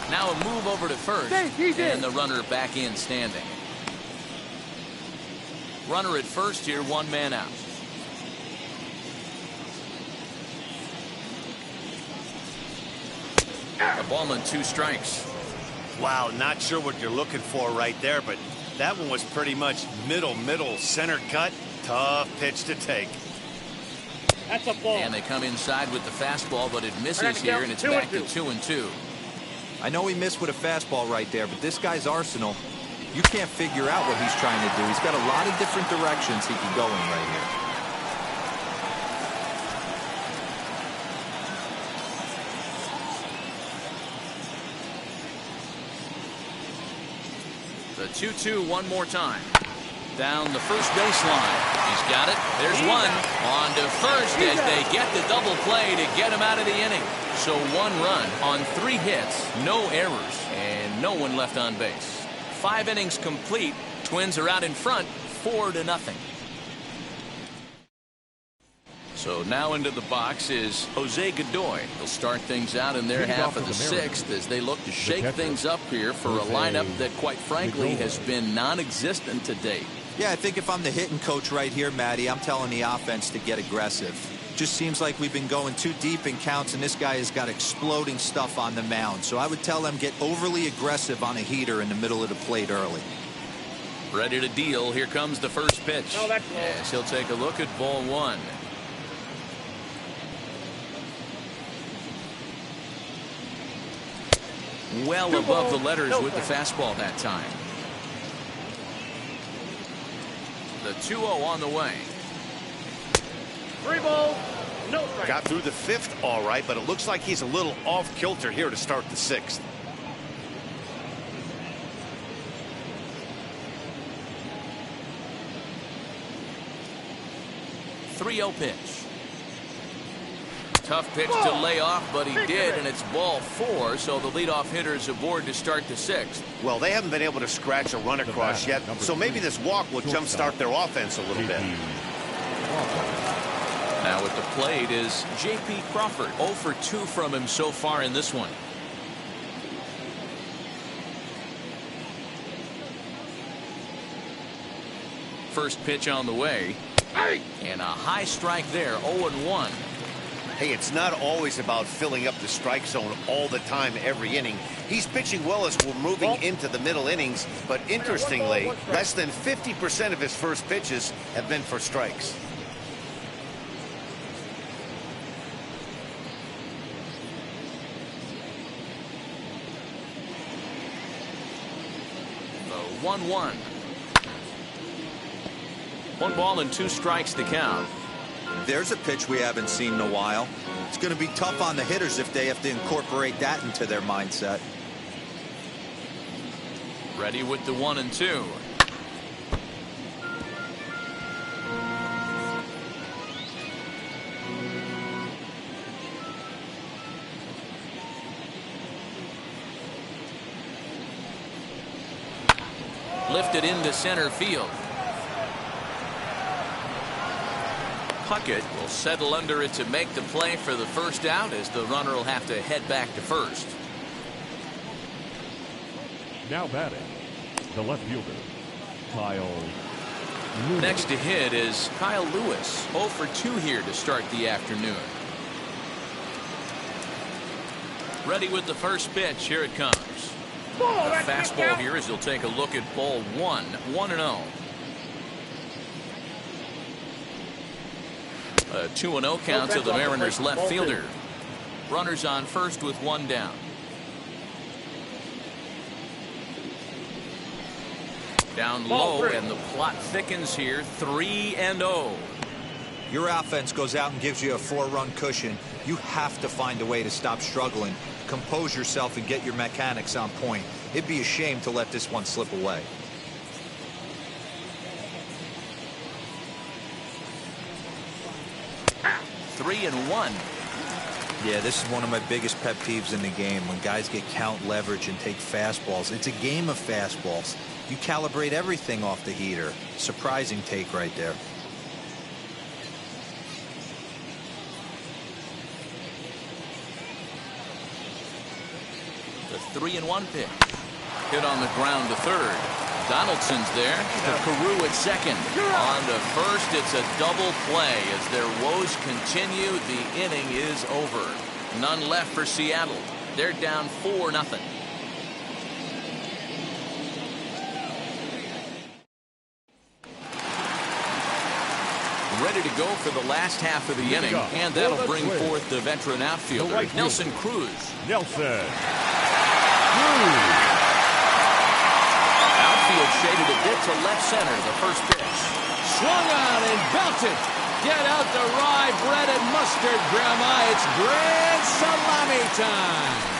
Now a move over to first, and the runner back in standing. Runner at first here, one man out. A ball and 2 strikes. Wow, not sure what you're looking for right there, but that one was pretty much middle center cut. Tough pitch to take. That's a ball. And they come inside with the fastball, but it misses here, and it's back to 2-2. I know he missed with a fastball right there, but this guy's arsenal, you can't figure out what he's trying to do. He's got a lot of different directions he can go in right here. The 2-2 one more time. Down the first baseline. He's got it. There's one. On to first as they get the double play to get him out of the inning. So 1 run on 3 hits, no errors, and no one left on base. 5 innings complete. Twins are out in front, 4-0. So now into the box is Jose Gadoy. He'll start things out in their half of the 6th as they look to shake things up here for a lineup that, quite frankly, has been non-existent to date. Yeah, I think if I'm the hitting coach right here, Matty, I'm telling the offense to get aggressive. Just seems like we've been going too deep in counts, and this guy has got exploding stuff on the mound. So I would tell them get overly aggressive on a heater in the middle of the plate early. Ready to deal. Here comes the first pitch. Yes, he'll take a look at ball one. Well above the letters with the fastball that time. The 2-0 on the way. 3 balls, no strikes. Got through the 5th all right, but it looks like he's a little off kilter here to start the 6th. Pitch. Tough pitch to lay off, but he did, and it's ball 4, so the leadoff hitter is aboard to start the 6th. Well, they haven't been able to scratch a run across yet, so maybe this walk will jumpstart their offense a little bit. Now at the plate is J.P. Crawford. 0 for 2 from him so far in this one. First pitch on the way. And a high strike there. 0-1. Hey, it's not always about filling up the strike zone all the time every inning. He's pitching well as we're moving into the middle innings, but interestingly, less than 50% of his first pitches have been for strikes. The 1-1. 1 ball and 2 strikes to count. There's a pitch we haven't seen in a while. It's going to be tough on the hitters if they have to incorporate that into their mindset. Ready with the 1-2. Lifted into center field. Puckett will settle under it to make the play for the first out, as the runner will have to head back to first. Now batting, the left fielder, Kyle Lewis. Next to hit is Kyle Lewis. 0 for 2 here to start the afternoon. Ready with the first pitch. Here it comes. A fastball here as he'll take a look at ball 1. 1-0. A 2-0 count to the Mariners left fielder. Runners on first with 1 down. Down low, and the plot thickens here. 3-0. Your offense goes out and gives you a 4-run cushion. You have to find a way to stop struggling, compose yourself, and get your mechanics on point. It'd be a shame to let this one slip away. Yeah, this is one of my biggest pet peeves in the game, when guys get count leverage and take fastballs. It's a game of fastballs. You calibrate everything off the heater. Surprising take right there. The 3-1 pitch. Hit on the ground to third. Donaldson's there. To Carew at second. On to first, it's a double play. As their woes continue, the inning is over. None left for Seattle. They're down 4-0. Ready to go for the last half of the inning, and that'll bring forth the veteran outfielder, Nelson Cruz. Outfield shaded a bit to left center. The first pitch. Swung on and belted. Get out the rye bread and mustard, Grandma. It's grand salami time.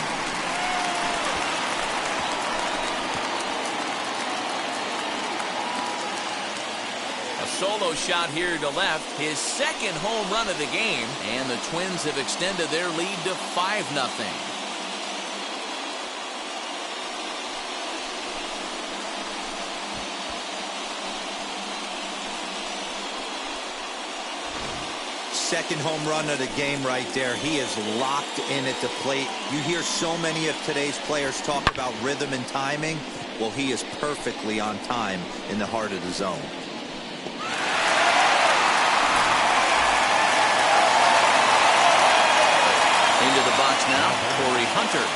A solo shot here to left. His second home run of the game, and the Twins have extended their lead to 5-0. Second home run of the game right there. He is locked in at the plate. You hear so many of today's players talk about rhythm and timing. Well, he is perfectly on time in the heart of the zone. Into the box now, Tory Hunter.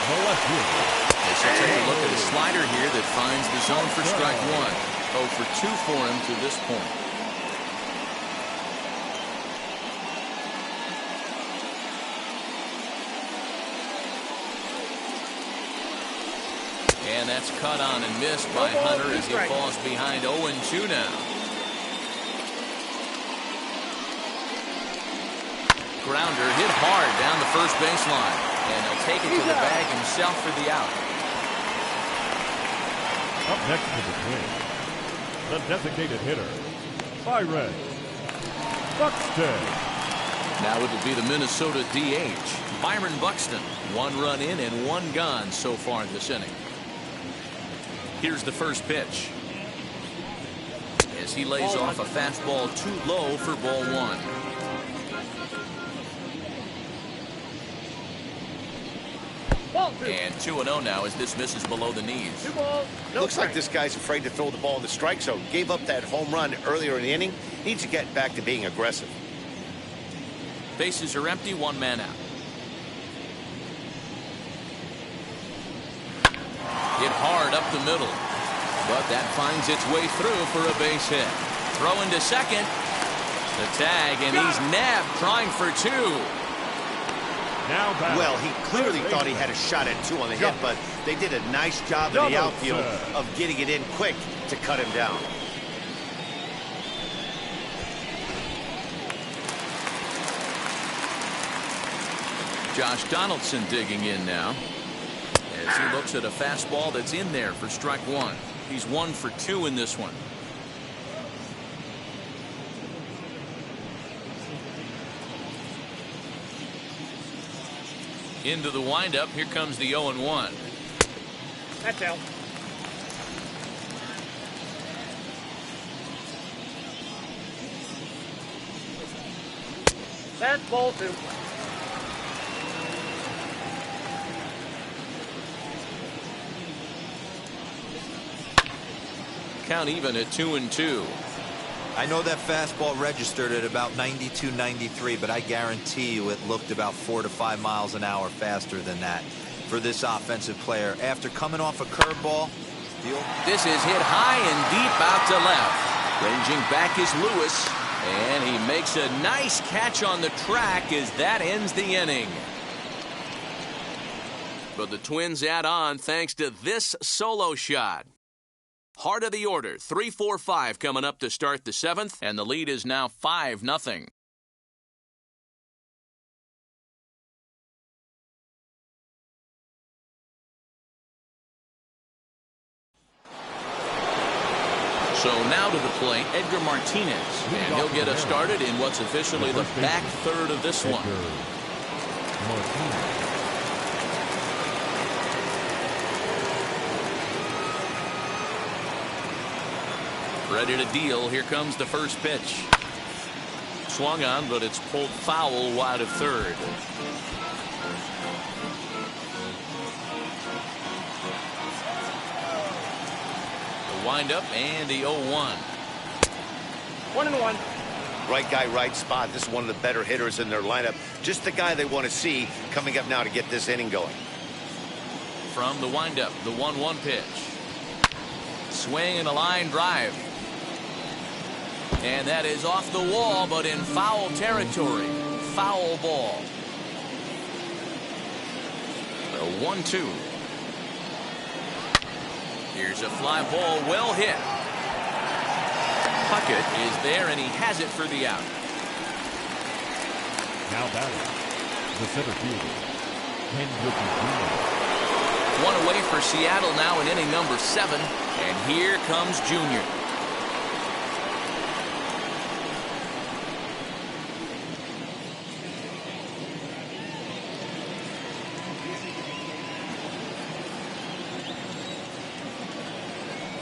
As he'll take a look at a slider here that finds the zone for strike one. 0 for 2 for him to this point. And that's cut on and missed by Hunter as he falls behind 0-2 now. Grounder hit hard down the first baseline. And he'll take it to the bag himself for the out. Up next to the Twins, the designated hitter, Byron Buxton. Now it'll be the Minnesota DH, Byron Buxton. 1 run in and 1 gone so far in this inning. Here's the first pitch. As he lays off a fastball too low for ball 1. And 2-0 now as this misses below the knees. Looks like this guy's afraid to throw the ball in the strike zone. Gave up that home run earlier in the inning. Needs to get back to being aggressive. Bases are empty, 1 man out. Hit hard up the middle. But that finds its way through for a base hit. Throw into second. The tag, and he's nabbed trying for 2. Well, he clearly thought he had a shot at 2 on the hit, but they did a nice job in the outfield of getting it in quick to cut him down. Josh Donaldson digging in now as he looks at a fastball that's in there for strike 1. He's 1 for 2 in this one. Into the windup. Here comes the 0-1. That's out. That's ball 2. Count even at 2-2. I know that fastball registered at about 92, 93, but I guarantee you it looked about 4 to 5 miles an hour faster than that for this offensive player. After coming off a curveball, this is hit high and deep out to left. Ranging back is Lewis, and he makes a nice catch on the track as that ends the inning. But the Twins add on thanks to this solo shot. Heart of the order, 3-4-5 coming up to start the 7th, and the lead is now 5-0. So now to the plate, Edgar Martinez, and he'll get us started in what's officially the back third of this one. Martinez. Ready to deal. Here comes the first pitch. Swung on, but it's pulled foul wide of third. The windup and the 0-1. 1-1. Right guy, right spot. This is one of the better hitters in their lineup. Just the guy they want to see coming up now to get this inning going. From the windup, the 1-1 pitch. Swing and a line drive. And that is off the wall, but in foul territory. Foul ball. The 1-2. Here's a fly ball, well hit. Puckett is there, and he has it for the out. Now batting, the center fielder, Edgar Martinez. One away for Seattle now in inning number 7, and here comes Junior.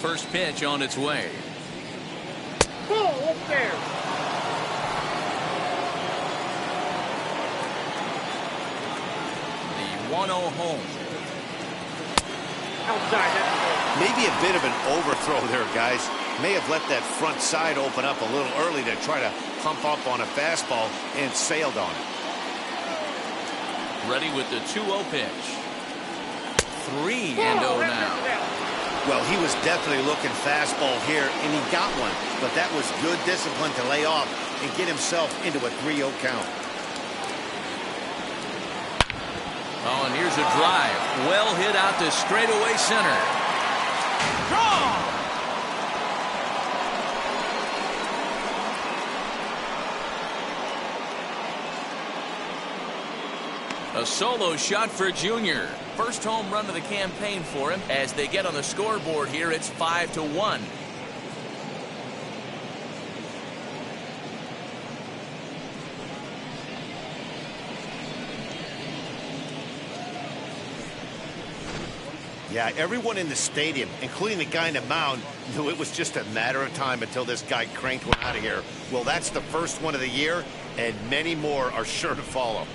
First pitch on its way. Ball up there. The 1-0 home. Outside. That's Maybe a bit of an overthrow there, guys. May have let that front side open up a little early to try to pump up on a fastball and sailed on it. Ready with the 2-0 pitch. 3-0 now. Well, he was definitely looking fastball here, and he got one. But that was good discipline to lay off and get himself into a 3-0 count. Oh, and here's a drive. Well hit out to straightaway center. Draw! A solo shot for Junior. First home run of the campaign for him. As they get on the scoreboard here, it's 5-1. Yeah, everyone in the stadium, including the guy in the mound, knew it was just a matter of time until this guy cranked one out of here. Well, that's the first one of the year, and many more are sure to follow.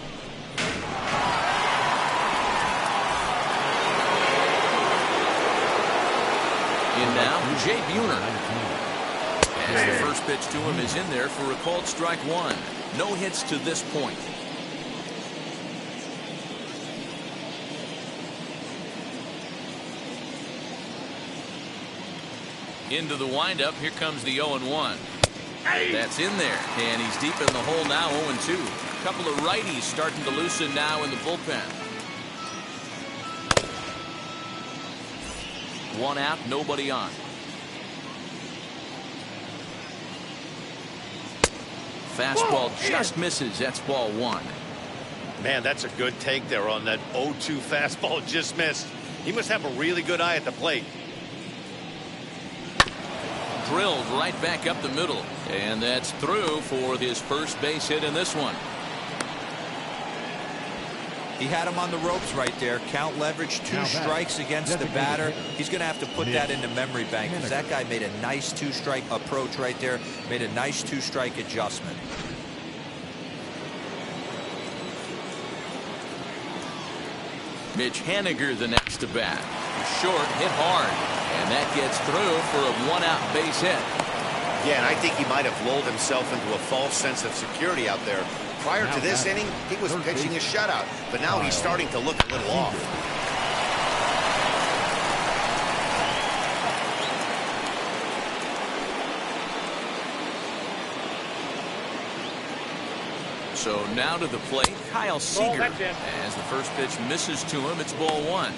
In now, Jay Buhner. As the first pitch to him is in there for a called strike 1. No hits to this point. Into the windup. Here comes the 0-1. That's in there. And he's deep in the hole now, 0-2. A couple of righties starting to loosen now in the bullpen. One out, nobody on. Fastball just misses. That's ball 1. Man, that's a good take there on that 0-2 fastball just missed. He must have a really good eye at the plate. Drilled right back up the middle. And that's through for his first base hit in this one. He had him on the ropes right there. Count leverage, 2 strikes against the batter. He's going to have to put that in the memory bank because that guy made a nice 2-strike approach right there. Made a nice 2-strike adjustment. Mitch Haniger the next to bat. Short, hit hard. And that gets through for a 1-out base hit. Yeah, and I think he might have lulled himself into a false sense of security out there. Prior to this inning, he was pitching a shutout, but now he's starting to look a little off. So now to the plate, Kyle Seager. As the first pitch misses to him, it's ball 1.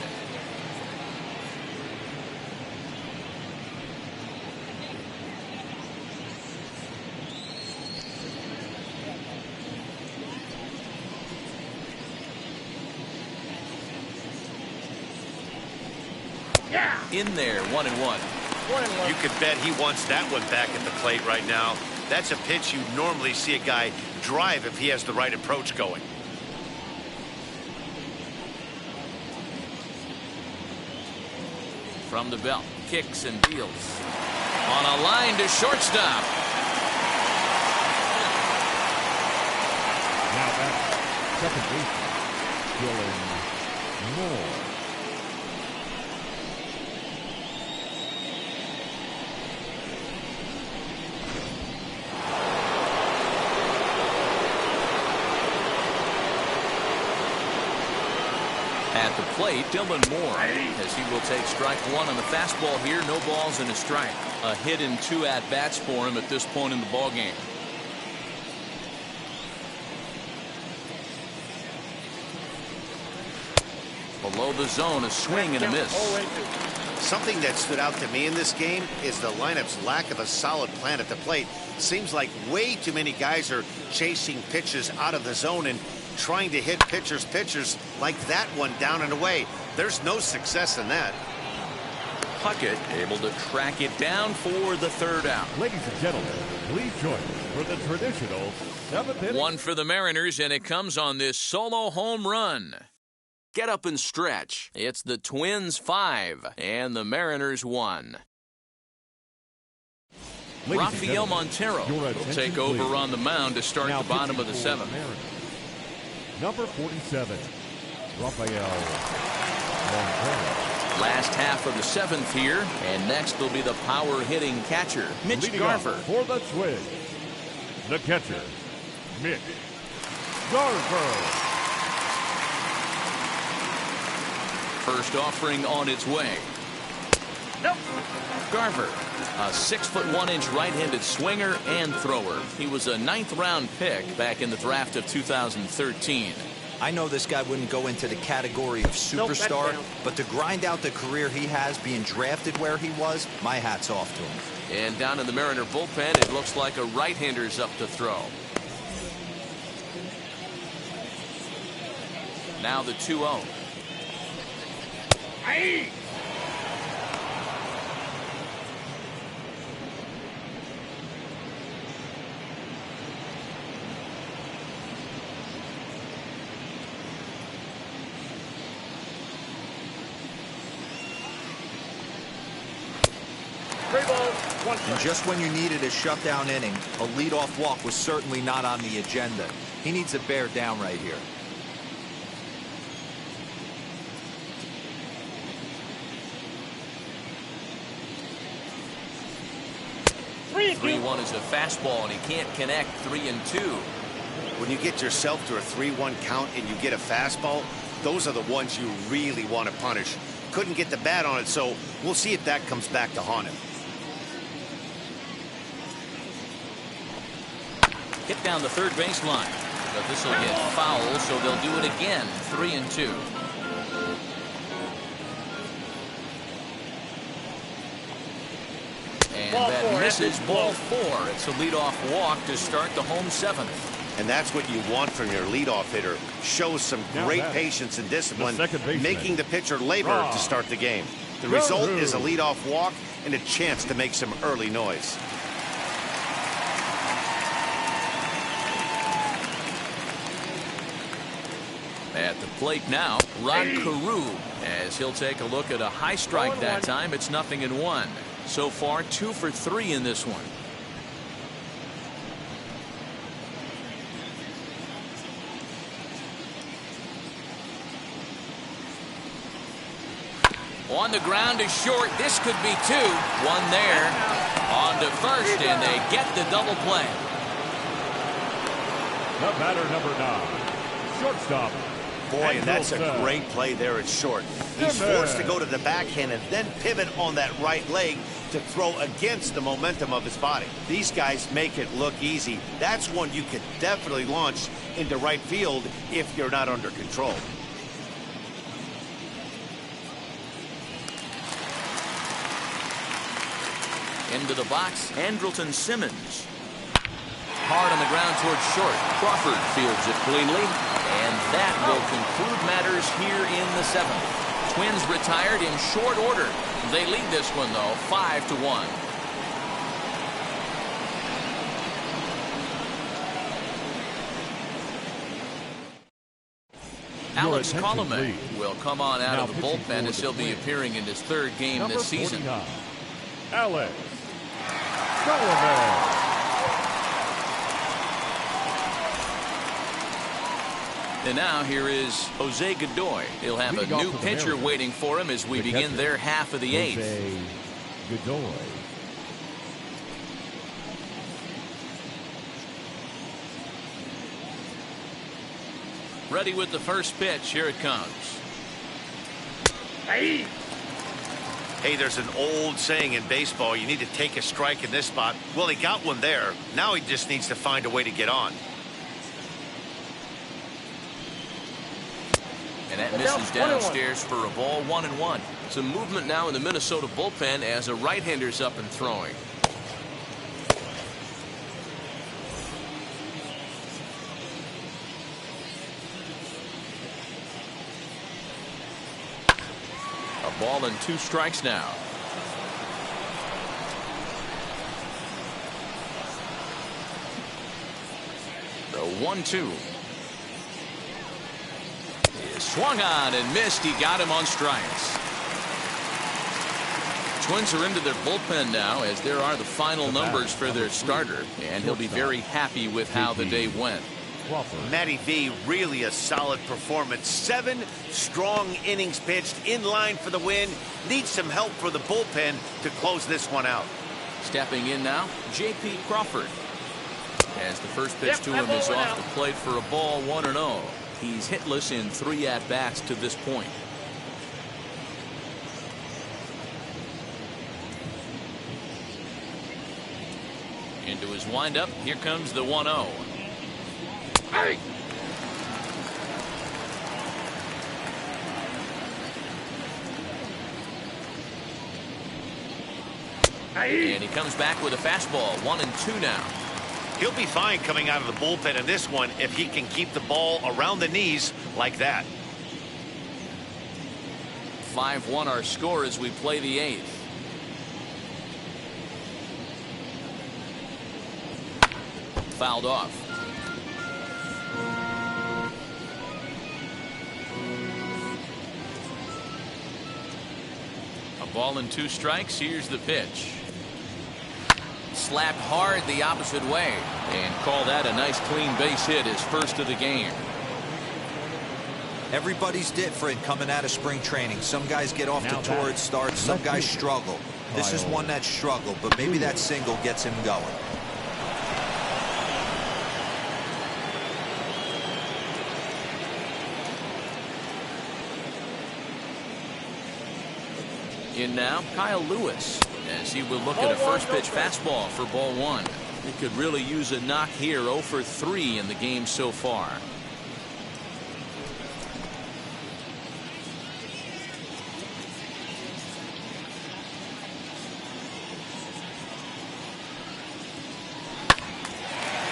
In there, 1-1. You could bet he wants that one back at the plate right now. That's a pitch you normally see a guy drive if he has the right approach going. From the belt, kicks and deals. On a line to shortstop. Now back, second baseman, Dylan Moore. At the plate, Dylan Moore, as he will take strike one on the fastball here. No balls and a strike. A hit and 2 at-bats for him at this point in the ballgame. Below the zone, a swing and a miss. Something that stood out to me in this game is the lineup's lack of a solid plan at the plate. Seems like way too many guys are chasing pitches out of the zone and trying to hit pitchers like that one down and away. There's no success in that. Puckett able to track it down for the third out. Ladies and gentlemen, please join me for the traditional 7th inning. One for the Mariners, and it comes on this solo home run. Get up and stretch. It's the Twins 5 and the Mariners 1. Rafael Montero will take over on the mound to start the bottom of the 7th. Number 47, Rafael Montero. Last half of the 7th here, and next will be the power-hitting catcher, Mitch Leading Garver. for the Twins, the catcher, Mitch Garver. First offering on its way. Nope. Garver, a 6'1" right-handed swinger and thrower. He was a 9th-round pick back in the draft of 2013. I know this guy wouldn't go into the category of superstar, but to grind out the career he has being drafted where he was, my hat's off to him. And down in the Mariner bullpen, it looks like a right-hander's up to throw. Now the 2-0. Hey! And just when you needed a shutdown inning, a leadoff walk was certainly not on the agenda. He needs to bear down right here. 3-1 is a fastball, and he can't connect. 3-2. When you get yourself to a 3-1 count and you get a fastball, those are the ones you really want to punish. Couldn't get the bat on it, so we'll see if that comes back to haunt him. Hit down the third baseline, but this will get foul, so they'll do it again. 3-2. And that misses. Ball 4. It's a leadoff walk to start the home 7th. And that's what you want from your leadoff hitter. Shows some great patience and discipline, making the pitcher labor to start the game. The result is a leadoff walk and a chance to make some early noise. At the plate now, Rod Carew, as he'll take a look at a high strike that time. It's 0-1. So far, 2 for 3 in this one. On the ground is short. This could be 2. One there. On to first, and they get the double play. The batter, number 9, shortstop. Boy, and that's a great play there at short. He's forced to go to the backhand and then pivot on that right leg to throw against the momentum of his body. These guys make it look easy. That's one you could definitely launch into right field if you're not under control. Into the box, Andrelton Simmons. Hard on the ground towards short. Crawford fields it cleanly, and that will conclude matters here in the 7th. Twins retired in short order. They lead this one, though, 5-1. Alex attention, Colomé please. will come on out Now of the pitching bullpen for as the he'll be Twins. appearing in his third game Number this season. 49, Alex Colomé. And now here is Jose Gadoy. He'll have a Leading off new for the pitcher Mariners, waiting for him as we the begin catcher, their half of the eighth. Jose Gadoy. Ready with the first pitch. Here it comes. Hey. Hey, there's an old saying in baseball, you need to take a strike in this spot. Well, he got one there. Now he just needs to find a way to get on. And that misses downstairs for a ball, 1-1. Some movement now in the Minnesota bullpen as a right-hander's up and throwing. A ball and 2 strikes now. The 1-2. Swung on and missed. He got him on strikes. Twins are into their bullpen now as there are the final numbers for their starter, and he'll be very happy with how the day went. Matty V, really a solid performance. 7 strong innings pitched, in line for the win. Needs some help for the bullpen to close this one out. Stepping in now, J.P. Crawford. As the first pitch to him is off the plate for a ball, 1-0. He's hitless in 3 at-bats to this point. Into his windup, here comes the 1-0. Hey. And he comes back with a fastball, 1-2 now. He'll be fine coming out of the bullpen in this one if he can keep the ball around the knees like that. 5-1 our score as we play the 8th. Fouled off. A ball and 2 strikes. Here's the pitch. Slapped hard the opposite way and call that a nice clean base hit, his first of the game. Everybody's different coming out of spring training. Some guys get off to torrid starts. Some guys struggle. This is one that struggled, but maybe that single gets him going. In now, Kyle Lewis, as he will look at a first pitch fastball for ball 1. He could really use a knock here. 0 for 3 in the game so far.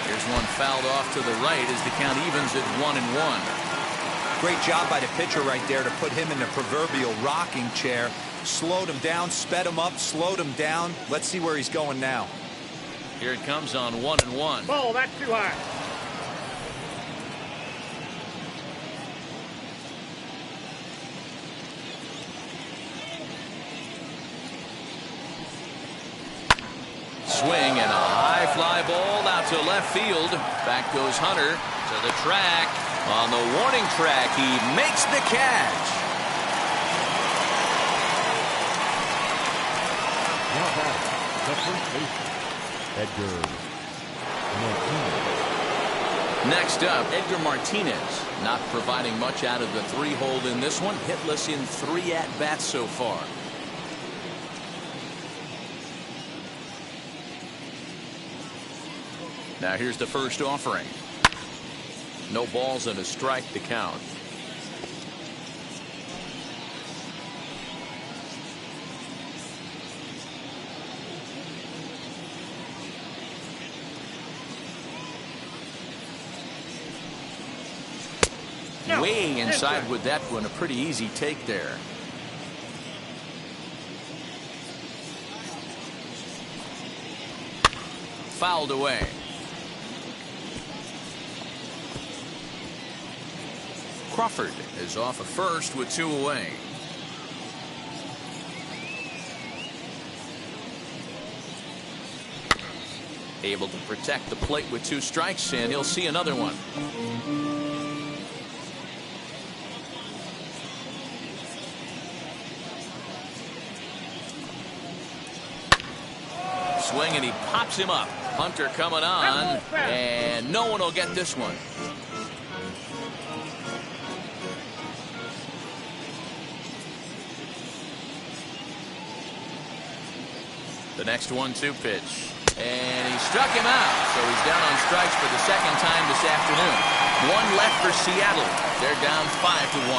Here's one fouled off to the right as the count evens at 1-1. Great job by the pitcher right there to put him in the proverbial rocking chair. Slowed him down, sped him up, slowed him down. Let's see where he's going now. Here it comes on 1-1. Ball, that's too high. Swing and a high fly ball out to left field. Back goes Hunter to the track. On the warning track, he makes the catch. Now back, the first baseman, Edgar Martinez. Next up, Edgar Martinez, not providing much out of the 3-hole in this one. Hitless in 3 at-bats so far. Now here's the first offering. No balls and a strike to count. Way inside with that one. A pretty easy take there. Fouled away. Crawford is off at first with 2 away. Able to protect the plate with 2 strikes, and he'll see another one. Swing, and he pops him up. Hunter coming on, and no one will get this one. The next 1-2 pitch. And he struck him out. So he's down on strikes for the second time this afternoon. 1 left for Seattle. They're down 5-1.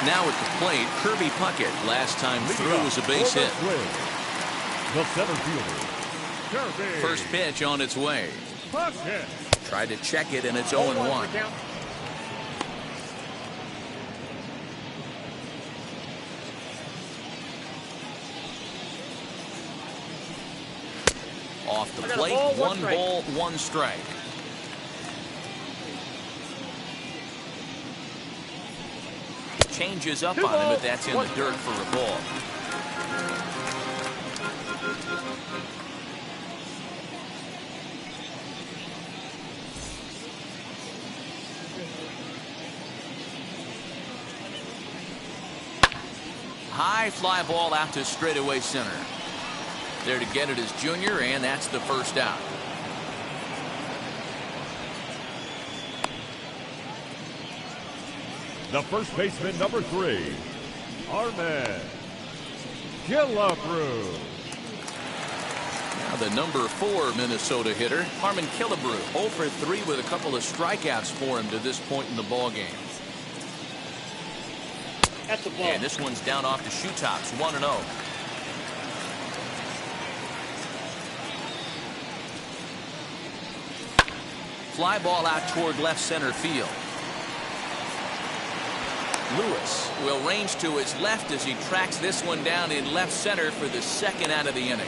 Now at the plate, Kirby Puckett. Last time through was a base hit. The center fielder, First pitch on its way. Puckett. Tried to check it, and it's 0-1. Off the plate, 1 ball, 1 strike. Changes up on him, but that's in the dirt for a ball. High fly ball out to straightaway center. There to get it is Junior, and that's the first out. the first baseman, number 3, Armen Killebrew. Now the number 4 Minnesota hitter, Harmon Killebrew, 0 for 3 with a couple of strikeouts for him to this point in the ball game. That's a ball. And this one's down off the shoe tops, 1-0. Fly ball out toward left center field. Lewis will range to his left as he tracks this one down in left center for the second out of the inning.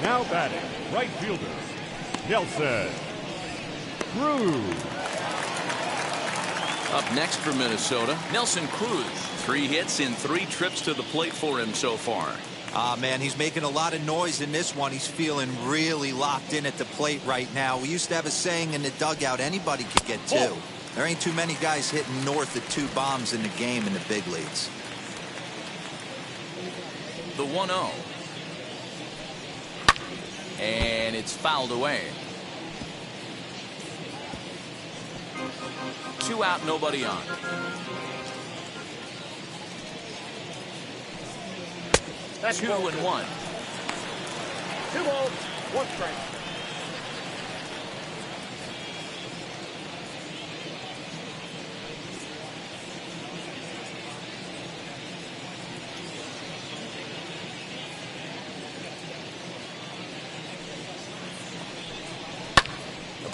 Now batting, right fielder, Nelson Cruz. Up next for Minnesota, Nelson Cruz. 3 hits in 3 trips to the plate for him so far. Ah, man, he's making a lot of noise in this one. He's feeling really locked in at the plate right now. We used to have a saying in the dugout, anybody could get 2. Oh. There ain't too many guys hitting north of 2 bombs in the game in the big leagues. The 1-0. And it's fouled away. 2 out, nobody on. That's 2-1. 2 balls, 1 strike.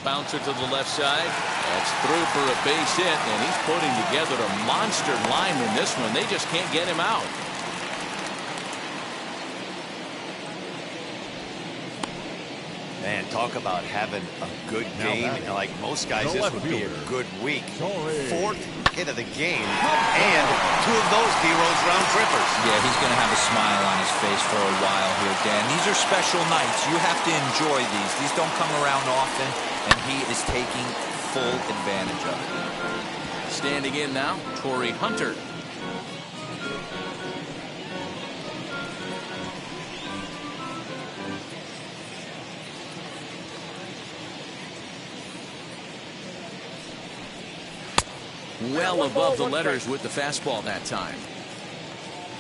Bouncer to the left side. That's through for a base hit, and he's putting together a monster line in this one. They just can't get him out. Man, talk about having a good game. And like most guys, this would be a good week. 4th hit of the game, and 2 of those D-Rose round trippers. Yeah, he's going to have a smile on his face for a while here, Dan. These are special nights. You have to enjoy these. These don't come around often, and he is taking full advantage of it. Standing in now, Tory Hunter. Well above the letters with the fastball that time.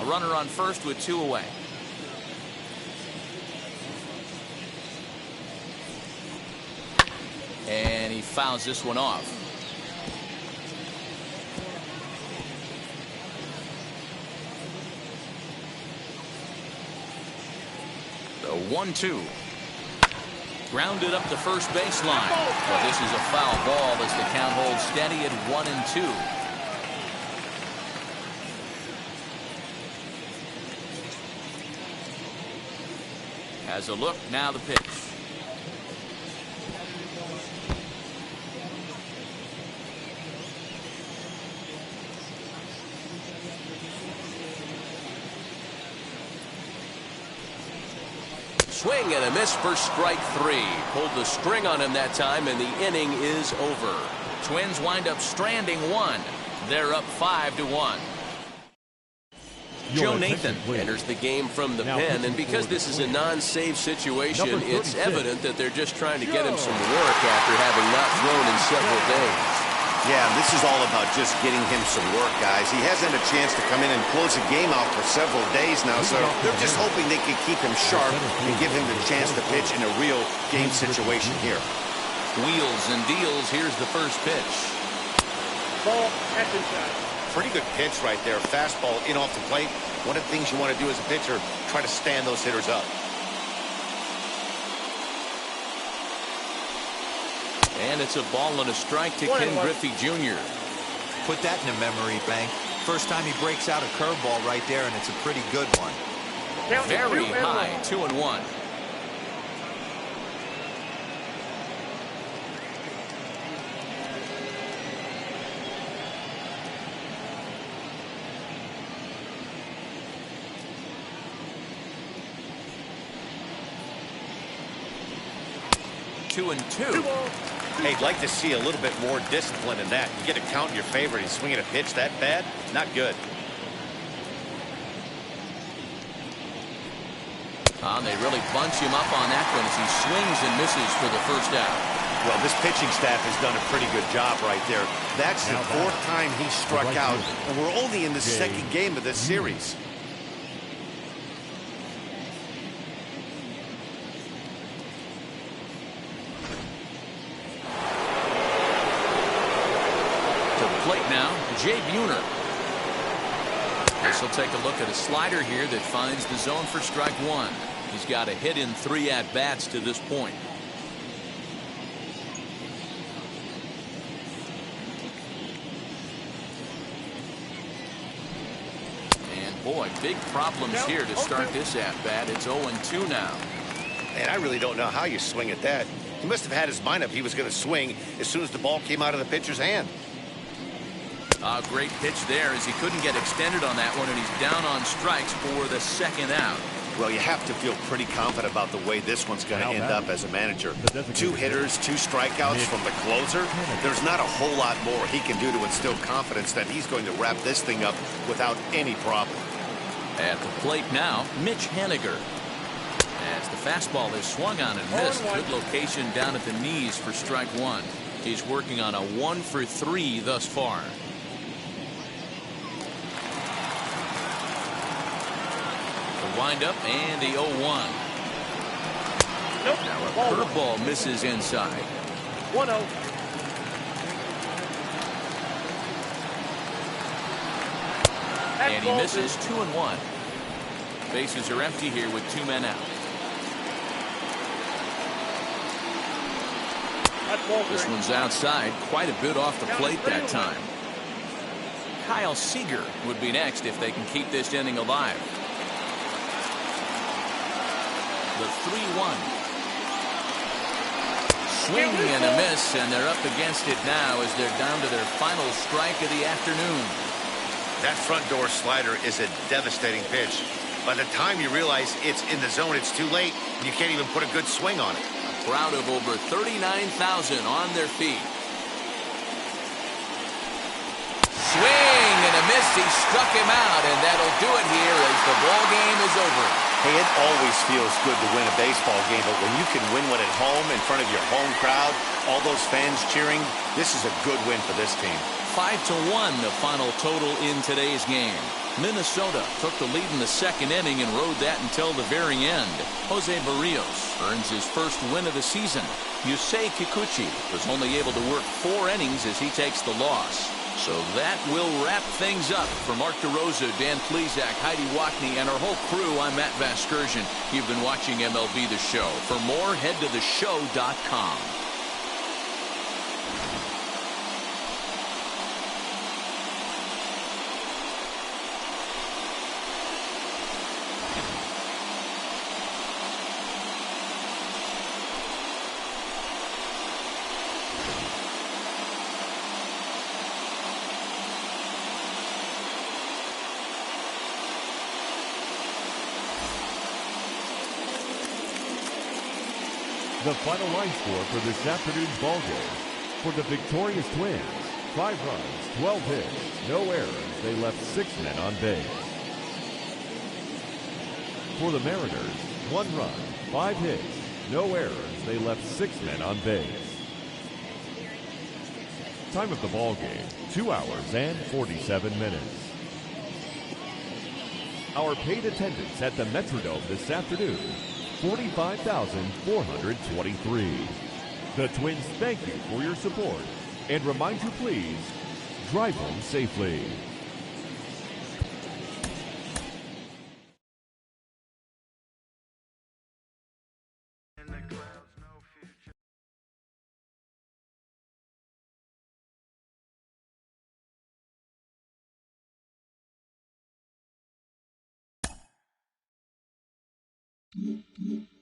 A runner on first with 2 away. And he fouls this one off. The 1-2. Grounded up the first baseline. But this is a foul ball as the count holds steady at 1-2. Has a look. Now the pitch. Swing and a miss for strike 3. Pulled the string on him that time, and the inning is over. Twins wind up stranding 1. They're up 5-1. Joe Nathan enters the game from the pen, and because this is a non-save situation, it's evident that they're just trying to get him some work after having not thrown in several days. Yeah, this is all about just getting him some work, guys. He hasn't had a chance to come in and close the game out for several days now, so they're just hoping they can keep him sharp and give him the chance to pitch in a real game situation here. Wheels and deals. Here's the first pitch. Ball, that's inside. Pretty good pitch right there. Fastball in off the plate. One of the things you want to do as a pitcher, try to stand those hitters up. And it's a ball and a strike to Ken Griffey Jr. Put that in a memory bank. First time he breaks out a curveball right there, and it's a pretty good one. Very high, 2-1. Two and two. Hey, I'd like to see a little bit more discipline in that. You get a count in your favor and he's swinging a pitch that bad? Not good. They really bunch him up on that one as he swings and misses for the first out. Well, this pitching staff has done a pretty good job right there. That's the 4th time he struck out, and we're only in the 2nd game of this series. Plate now, Jay Buhner. This will take a look at a slider here that finds the zone for strike 1. He's got a hit in 3 at-bats to this point. And boy, big problems here to start this at-bat. It's 0-2 now. And I really don't know how you swing at that. He must have had his mind up he was going to swing as soon as the ball came out of the pitcher's hand. A great pitch there as he couldn't get extended on that one, and he's down on strikes for the 2nd out. Well, you have to feel pretty confident about the way this one's going to end up as a manager. 2 hitters, 2 strikeouts from the closer. There's not a whole lot more he can do to instill confidence that he's going to wrap this thing up without any problem. At the plate now, Mitch Haniger. As the fastball is swung on and missed. Good location down at the knees for strike 1. He's working on a 1 for 3 thus far. Wind up and the 0-1. Nope. Now a curveball misses inside. 1-0. And he misses 2-1. Bases are empty here with 2 men out. This one's outside, quite a bit off the plate that time. Kyle Seager would be next if they can keep this inning alive. The 3-1. Swing and a miss, and they're up against it now as they're down to their final strike of the afternoon. That front door slider is a devastating pitch. By the time you realize it's in the zone, it's too late, and you can't even put a good swing on it. A crowd of over 39,000 on their feet. Swing and a miss. He struck him out, and that'll do it here as the ball game is over. Hey, it always feels good to win a baseball game, but when you can win one at home in front of your home crowd, all those fans cheering, this is a good win for this team. 5-1 the final total in today's game. Minnesota took the lead in the 2nd inning and rode that until the very end. Jose Barrios earns his first win of the season. Yusei Kikuchi was only able to work 4 innings as he takes the loss. So that will wrap things up. For Mark DeRosa, Dan Plesac, Heidi Wackney, and our whole crew, I'm Matt Vasgersian. You've been watching MLB The Show. For more, head to theshow.com. The final line score for this afternoon's ball game. For the victorious Twins, 5 runs, 12 hits, no errors. They left 6 men on base. For the Mariners, 1 run, 5 hits, no errors. They left 6 men on base. Time of the ball game, 2 hours and 47 minutes. Our paid attendance at the Metrodome this afternoon, 45,423. The Twins thank you for your support and remind you, please, drive home safely. Mm-hmm.